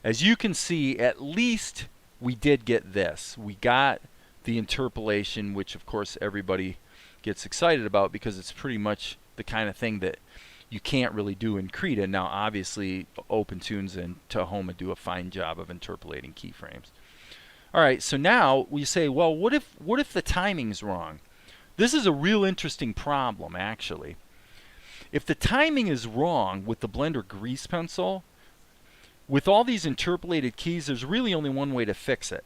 as you can see, at least we did get this. We got the interpolation, which of course everybody gets excited about because it's pretty much the kind of thing that you can't really do in Krita. Now obviously OpenToonz and Tahoma do a fine job of interpolating keyframes. Alright, so now we say, well, what if the timing's wrong? This is a real interesting problem, actually. If the timing is wrong with the Blender grease pencil, with all these interpolated keys, there's really only one way to fix it.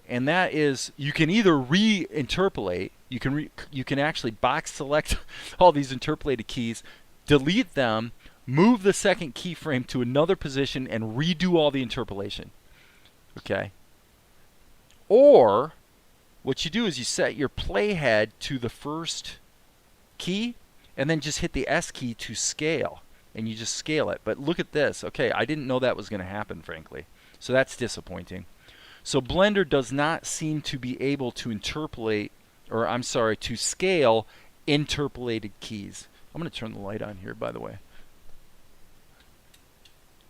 And that is, you can either re-interpolate, you can actually box select all these interpolated keys, delete them, move the second keyframe to another position, and redo all the interpolation. Okay? Or what you do is you set your playhead to the first key and then just hit the S key to scale. and you just scale it. But look at this. Okay, I didn't know that was going to happen, frankly. So that's disappointing. So Blender does not seem to be able to interpolate, or I'm sorry, to scale interpolated keys. I'm going to turn the light on here, by the way.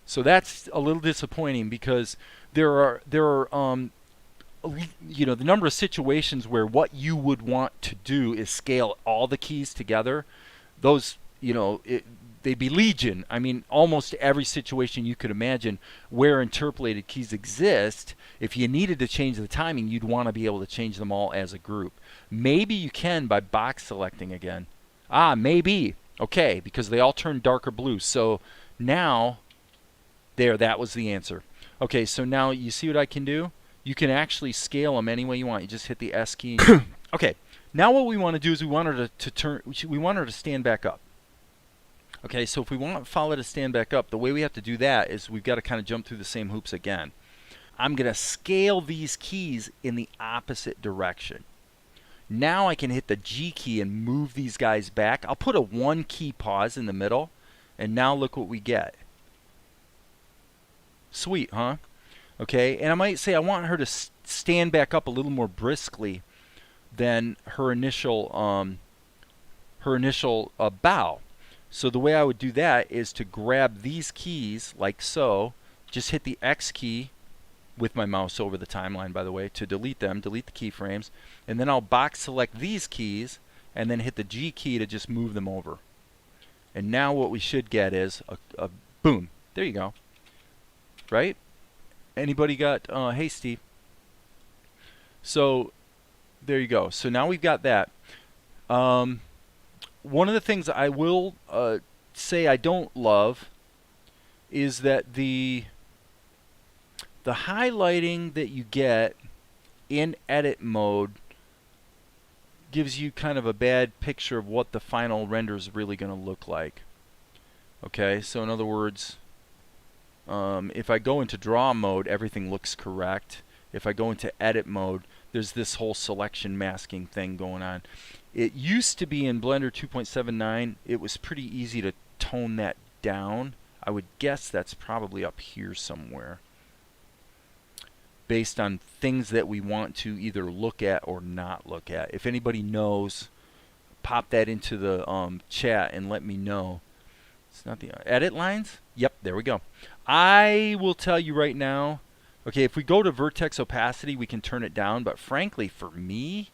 So that's a little disappointing because there are you know, the number of situations where what you would want to do is scale all the keys together. Those, you know, they'd be legion. I mean, almost every situation you could imagine where interpolated keys exist, if you needed to change the timing, you'd want to be able to change them all as a group. Maybe you can by box selecting again. Ah, maybe. Okay, because they all turn darker blue. So now, there, that was the answer. Okay, so now you see what I can do? You can actually scale them any way you want. You just hit the S key. Okay, now what we want to do is we want her we want her to stand back up. Okay, so if we want Follow to stand back up, the way we have to do that is we've got to kind of jump through the same hoops again. I'm going to scale these keys in the opposite direction. Now I can hit the G key and move these guys back. I'll put a 1 key pause in the middle, and now look what we get. Sweet, huh? Okay, and I might say I want her to stand back up a little more briskly than her initial bow. So the way I would do that is to grab these keys like so, just hit the X key with my mouse over the timeline, by the way, to delete them, delete the keyframes, and then I'll box select these keys and then hit the G key to just move them over. And now what we should get is a boom. There you go. Right? Anybody got, hey Steve. So there you go. So now we've got that. One of the things I will say I don't love is that the highlighting that you get in edit mode gives you kind of a bad picture of what the final render is really going to look like. Okay, so in other words, if I go into draw mode, everything looks correct. If I go into edit mode, there's this whole selection masking thing going on. It used to be in Blender 2.79, it was pretty easy to tone that down. I would guess that's probably up here somewhere, based on things that we want to either look at or not look at. If anybody knows, pop that into the chat and let me know. It's not the edit lines? Yep, there we go. I will tell you right now, okay, if we go to vertex opacity, we can turn it down, but frankly, for me,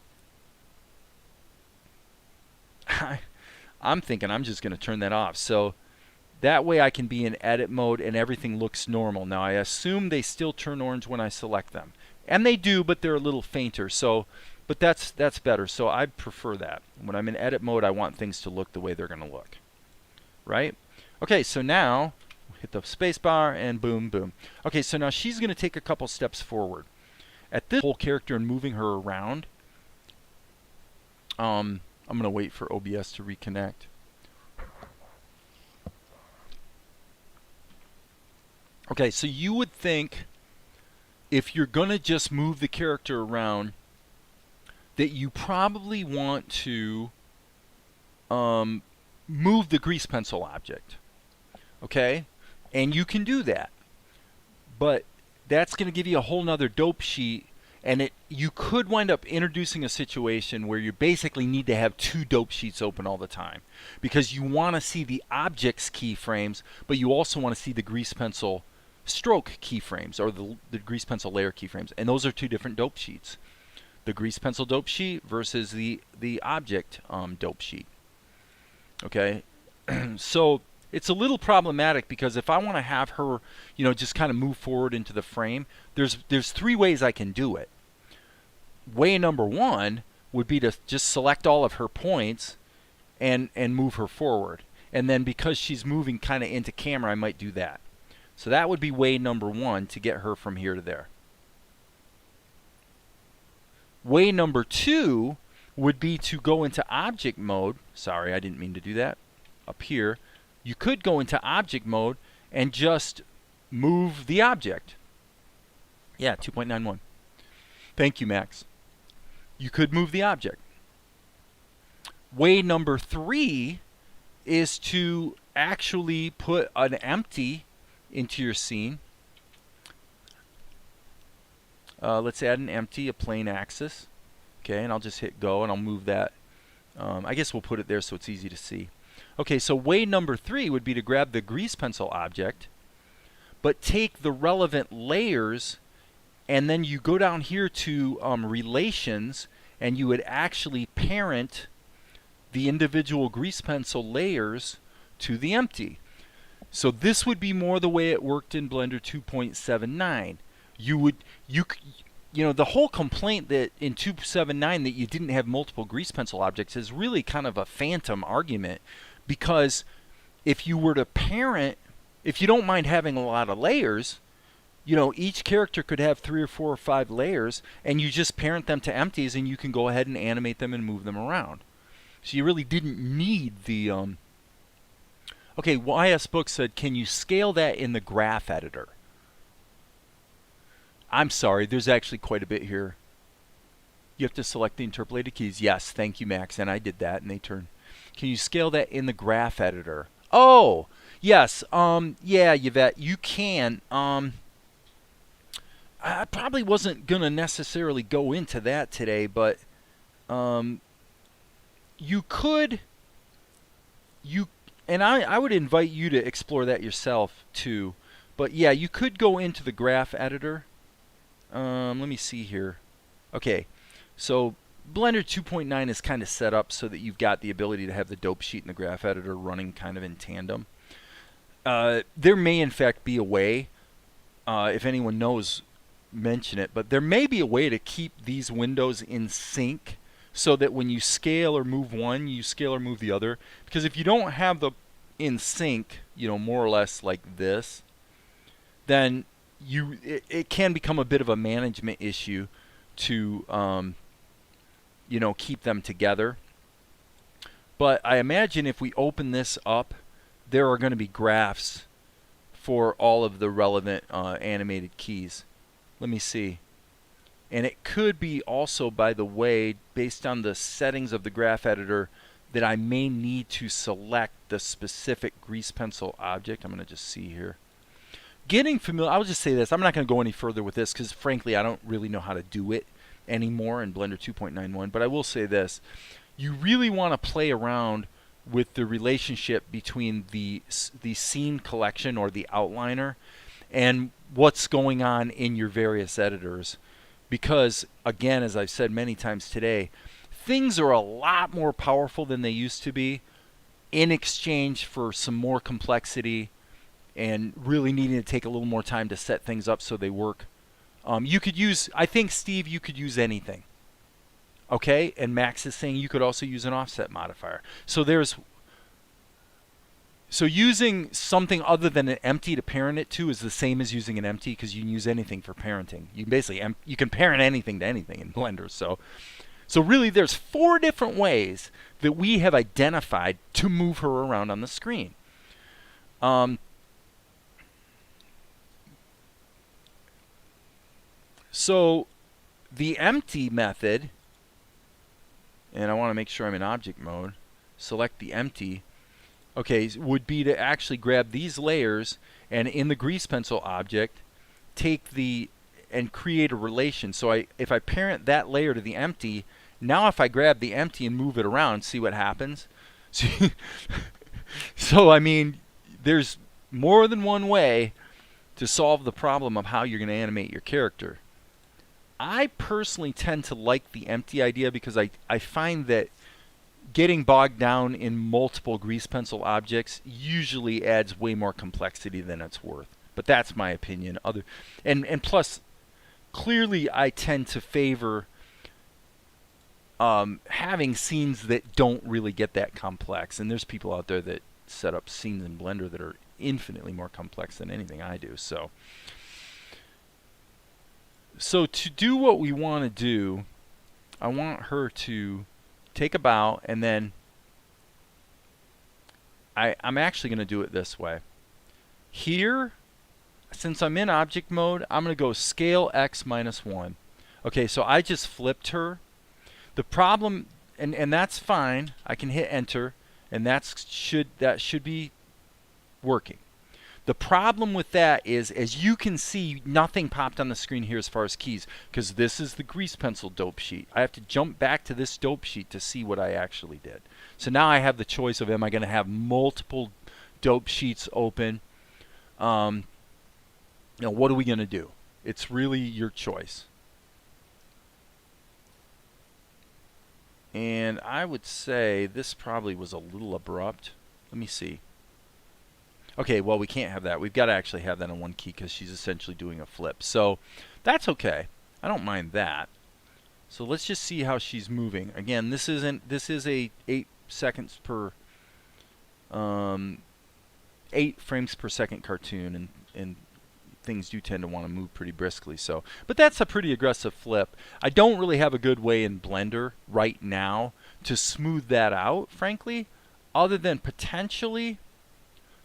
I'm thinking I'm just going to turn that off. So that way I can be in edit mode and everything looks normal. Now I assume they still turn orange when I select them. And they do, but they're a little fainter. So, but that's better. So I prefer that. When I'm in edit mode, I want things to look the way they're going to look. Right? Okay, so now hit the space bar and boom, boom. Okay, so now she's going to take a couple steps forward. At this whole character and moving her around, I'm going to wait for OBS to reconnect. Okay, so you would think if you're going to just move the character around that you probably want to move the grease pencil object. Okay? And you can do that. But that's going to give you a whole nother dope sheet, and you could wind up introducing a situation where you basically need to have 2 dope sheets open all the time, because you want to see the object's keyframes, but you also want to see the grease pencil stroke keyframes, or the grease pencil layer keyframes, and those are 2 different dope sheets. The grease pencil dope sheet versus the object dope sheet. Okay? So it's a little problematic, because if I want to have her, you know, just kind of move forward into the frame, there's 3 ways I can do it. Way number 1 would be to just select all of her points and move her forward. And then because she's moving kind of into camera, I might do that. So that would be way number 1 to get her from here to there. Way number 2 would be to go into object mode. Sorry, I didn't mean to do that. Up here. You could go into object mode and just move the object. Yeah, 2.91. Thank you, Max. You could move the object. Way number 3 is to actually put an empty into your scene. Let's add an empty, a plane axis. Okay, and I'll just hit go and I'll move that. I guess we'll put it there so it's easy to see. Okay, so way number 3 would be to grab the grease pencil object, but take the relevant layers, and then you go down here to relations, and you would actually parent the individual grease pencil layers to the empty. So this would be more the way it worked in Blender 2.79. You know, the whole complaint that in 2.79 that you didn't have multiple grease pencil objects is really kind of a phantom argument, because if you were to parent, if you don't mind having a lot of layers, you know, each character could have 3 or 4 or 5 layers, and you just parent them to empties, and you can go ahead and animate them and move them around. So you really didn't need the Okay, YS Book said, can you scale that in the graph editor? I'm sorry, there's actually quite a bit here. You have to select the interpolated keys. Yes, thank you, Max, and I did that, and they turn. Can you scale that in the graph editor? Oh, yes, yeah, Yvette, you can. I probably wasn't going to necessarily go into that today, but you could, and I would invite you to explore that yourself too. But yeah, you could go into the graph editor. Let me see here. Okay, so Blender 2.9 is kind of set up so that you've got the ability to have the dope sheet and the graph editor running kind of in tandem. There may in fact be a way, if anyone knows, mention it, but there may be a way to keep these windows in sync so that when you scale or move one, you scale or move the other. Because if you don't have the in sync, you know, more or less like this, then it can become a bit of a management issue to you know, keep them together. But I imagine if we open this up, there are going to be graphs for all of the relevant animated keys. Let me see. And it could be also, by the way, based on the settings of the graph editor, that I may need to select the specific grease pencil object. I'm going to just see here. Getting familiar, I'll just say this. I'm not going to go any further with this because, frankly, I don't really know how to do it anymore in Blender 2.91. But I will say this. You really want to play around with the relationship between the scene collection or the outliner and what's going on in your various editors. Because, again, as I've said many times today, things are a lot more powerful than they used to be in exchange for some more complexity and really needing to take a little more time to set things up so they work. You could use, I think, Steve, you could use anything. Okay? And Max is saying you could also use an offset modifier. So using something other than an empty to parent it to is the same as using an empty, because you can use anything for parenting. You can basically you can parent anything to anything in Blender. So really there's 4 different ways that we have identified to move her around on the screen. So the empty method, and I want to make sure I'm in object mode, select the empty. Okay, would be to actually grab these layers and in the grease pencil object take and create a relation. So if I parent that layer to the empty, now if I grab the empty and move it around, see what happens? So I mean, there's more than one way to solve the problem of how you're going to animate your character. I personally tend to like the empty idea because I find that getting bogged down in multiple grease pencil objects usually adds way more complexity than it's worth. But that's my opinion. And plus, clearly I tend to favor having scenes that don't really get that complex. And there's people out there that set up scenes in Blender that are infinitely more complex than anything I do. So to do what we want to do, I want her to take a bow, and then I'm actually going to do it this way. Here, since I'm in object mode, I'm going to go scale x minus 1. Okay, so I just flipped her. The problem, and that's fine. I can hit enter, and that should be working. The problem with that is, as you can see, nothing popped on the screen here as far as keys, because this is the grease pencil dope sheet. I have to jump back to this dope sheet to see what I actually did. So now I have the choice of, am I going to have multiple dope sheets open? You know, what are we going to do? It's really your choice. And I would say this probably was a little abrupt. Let me see. Okay, well, we can't have that. We've got to actually have that on one key because she's essentially doing a flip. So that's okay. I don't mind that. So let's just see how she's moving. Again, this is a 8 seconds per 8 frames per second cartoon, and things do tend to want to move pretty briskly. So, but that's a pretty aggressive flip. I don't really have a good way in Blender right now to smooth that out, frankly, other than potentially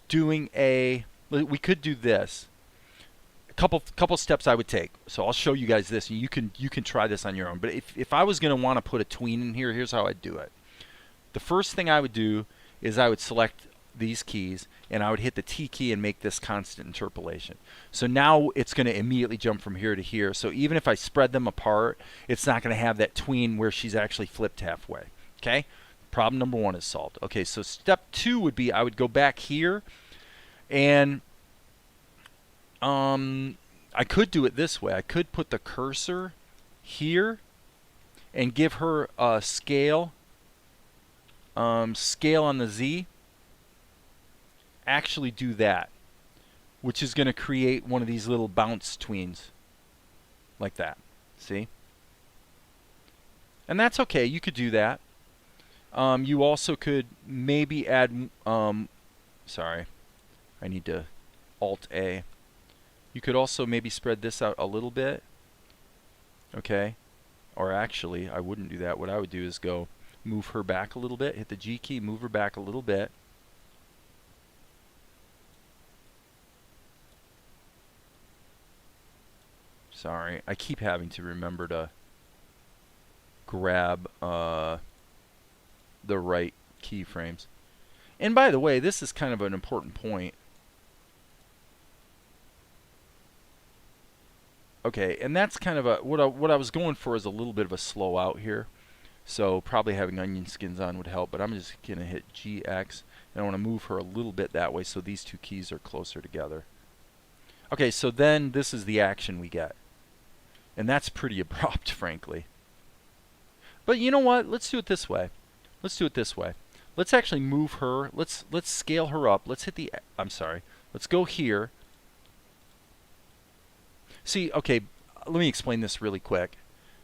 doing we could do this. A couple steps I would take. So I'll show you guys this, and you can try this on your own. But if I was going to want to put a tween in here, here's how I'd do it. The first thing I would do is I would select these keys, and I would hit the T key and make this constant interpolation. So now it's going to immediately jump from here to here. So even if I spread them apart, it's not going to have that tween where she's actually flipped halfway. Okay? Problem number 1 is solved. Okay, so step 2 would be I would go back here, and I could do it this way. I could put the cursor here and give her a scale on the Z. Actually do that, which is going to create one of these little bounce tweens like that. See? And that's okay. You could do that. You also could maybe add, sorry, I need to Alt-A. You could also maybe spread this out a little bit. Okay? Or actually, I wouldn't do that. What I would do is go move her back a little bit, hit the G key, move her back a little bit. Sorry, I keep having to remember to grab the right keyframes. And by the way, this is kind of an important point. Okay, and that's kind of what I was going for is a little bit of a slow out here. So probably having onion skins on would help, but I'm just going to hit GX, and I want to move her a little bit that way so these two keys are closer together. Okay, so then this is the action we get. And that's pretty abrupt, frankly. But you know what? Let's do it this way. Let's do it this way. Let's actually move her. Let's scale her up. Let's hit the... I'm sorry. Let's go here. See, okay, let me explain this really quick.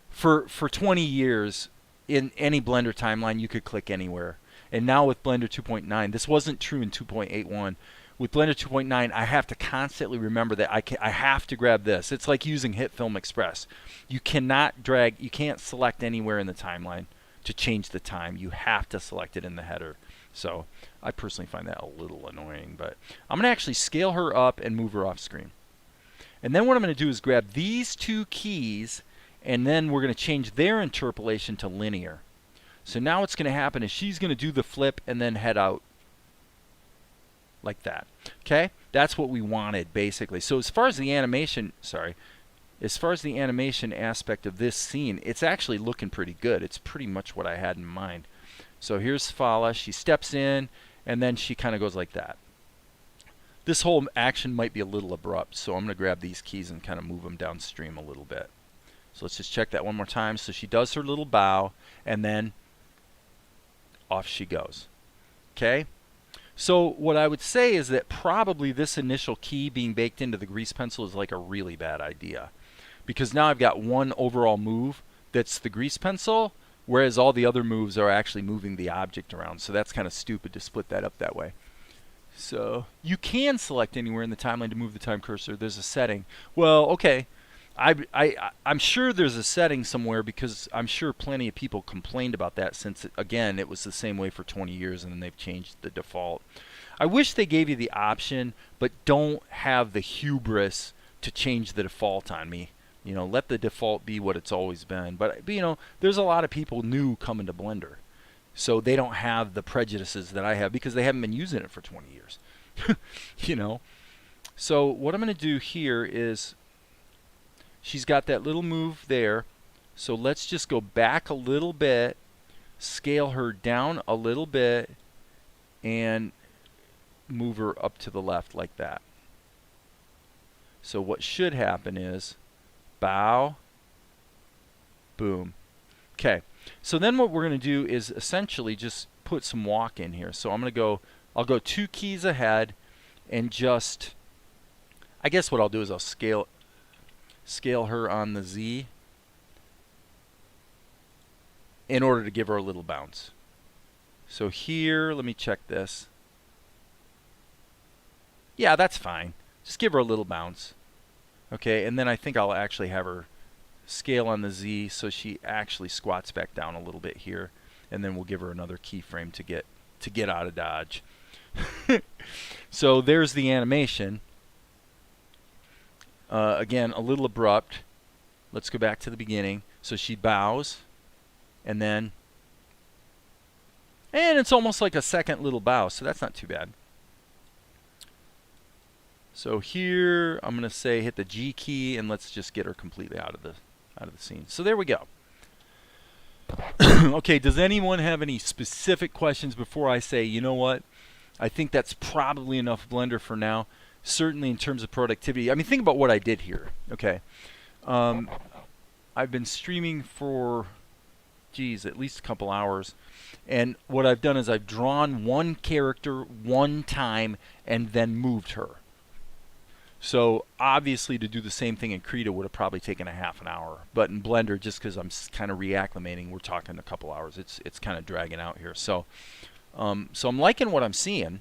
For 20 years, in any Blender timeline, you could click anywhere. And now with Blender 2.9, this wasn't true in 2.81. With Blender 2.9, I have to constantly remember that I have to grab this. It's like using Hit Film Express. You cannot drag, you can't select anywhere in the timeline to change the time. You have to select it in the header. So I personally find that a little annoying, but I'm going to actually scale her up and move her off screen. And then what I'm going to do is grab these two keys, and then we're going to change their interpolation to linear. So now what's going to happen is she's going to do the flip and then head out like that. Okay? That's what we wanted, basically. So as far as the animation, as far as the animation aspect of this scene, it's actually looking pretty good. It's pretty much what I had in mind. So here's Fala. She steps in, and then she kind of goes like that. This whole action might be a little abrupt, so I'm going to grab these keys and kind of move them downstream a little bit. So let's just check that one more time. So she does her little bow, and then off she goes. Okay? So what I would say is that probably this initial key being baked into the grease pencil is like a really bad idea. Because now I've got one overall move that's the grease pencil, whereas all the other moves are actually moving the object around. So that's kind of stupid to split that up that way. So you can select anywhere in the timeline to move the time cursor. There's a setting. Well, okay. I'm sure there's a setting somewhere because I'm sure plenty of people complained about that since, again, it was the same way for 20 years and then they've changed the default. I wish they gave you the option, but don't have the hubris to change the default on me. You know, let the default be what it's always been. But you know, there's a lot of people new coming to Blender. So they don't have the prejudices that I have because they haven't been using it for 20 years. you know. So what I'm going to do here is, she's got that little move there. So let's just go back a little bit, scale her down a little bit, and move her up to the left like that. So what should happen is bow, boom. Okay, so then what we're going to do is essentially just put some walk in here. So I'm going to go, I'll go 2 keys ahead and just, I guess what I'll do is I'll scale her on the Z in order to give her a little bounce. So here, let me check this. Yeah, that's fine. Just give her a little bounce. Okay, and then I think I'll actually have her scale on the Z so she actually squats back down a little bit here, and then we'll give her another keyframe to get out of Dodge. So there's the animation. Again, a little abrupt. Let's go back to the beginning. So she bows, and it's almost like a second little bow, so that's not too bad. So here I'm going to say hit the G key, and let's just get her completely out of the scene. So there we go. Okay, does anyone have any specific questions before I say, you know what? I think that's probably enough Blender for now. Certainly in terms of productivity. I mean, think about what I did here. Okay. I've been streaming for, geez, at least a couple hours. And what I've done is I've drawn one character one time and then moved her. So obviously to do the same thing in Krita would have probably taken a half an hour. But in Blender, just because I'm kind of reacclimating, we're talking a couple hours. It's kind of dragging out here. So, so I'm liking what I'm seeing.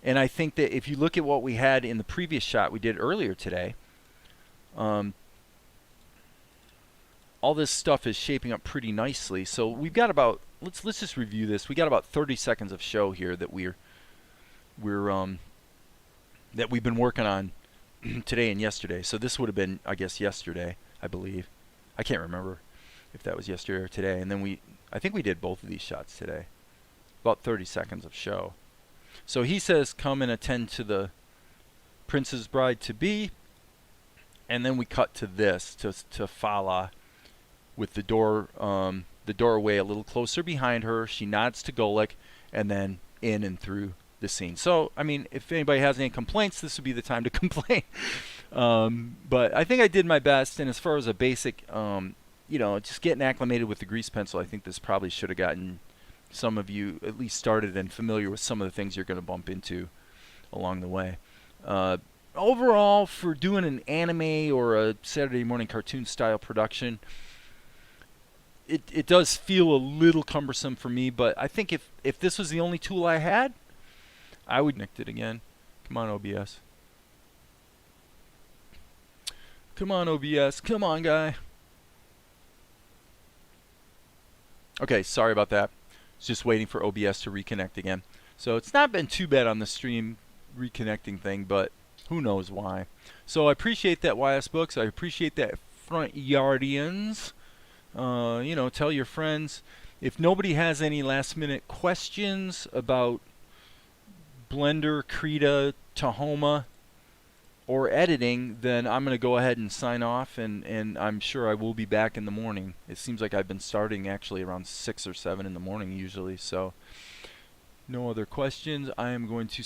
And I think that if you look at what we had in the previous shot we did earlier today, all this stuff is shaping up pretty nicely. So we've got about, let's just review this. We got about 30 seconds of show here that that we've been working on today and yesterday. So this would have been, I guess, yesterday, I believe. I can't remember if that was yesterday or today. And then I think we did both of these shots today. About 30 seconds of show. So he says, come and attend to the Princess Bride to be. And then we cut to this, to Fala, with the doorway a little closer behind her. She nods to Golek, and then in and through the scene. So, I mean, if anybody has any complaints, this would be the time to complain. But I think I did my best. And as far as a basic, you know, just getting acclimated with the grease pencil, I think this probably should have gotten some of you at least started and familiar with some of the things you're going to bump into along the way. Overall, for doing an anime or a Saturday morning cartoon style production, it does feel a little cumbersome for me, but I think if this was the only tool I had, I would connect it again. Come on, OBS. Come on, OBS. Come on, guy. Okay, sorry about that. Just waiting for OBS to reconnect again. So it's not been too bad on the stream reconnecting thing, but who knows why. So I appreciate that, YS Books. I appreciate that, Front Yardians. You know, tell your friends. If nobody has any last minute questions about Blender, Krita, Tahoma, or editing, then I'm going to go ahead and sign off, and I'm sure I will be back in the morning. It seems like I've been starting actually around 6 or 7 in the morning usually, so no other questions. I am going to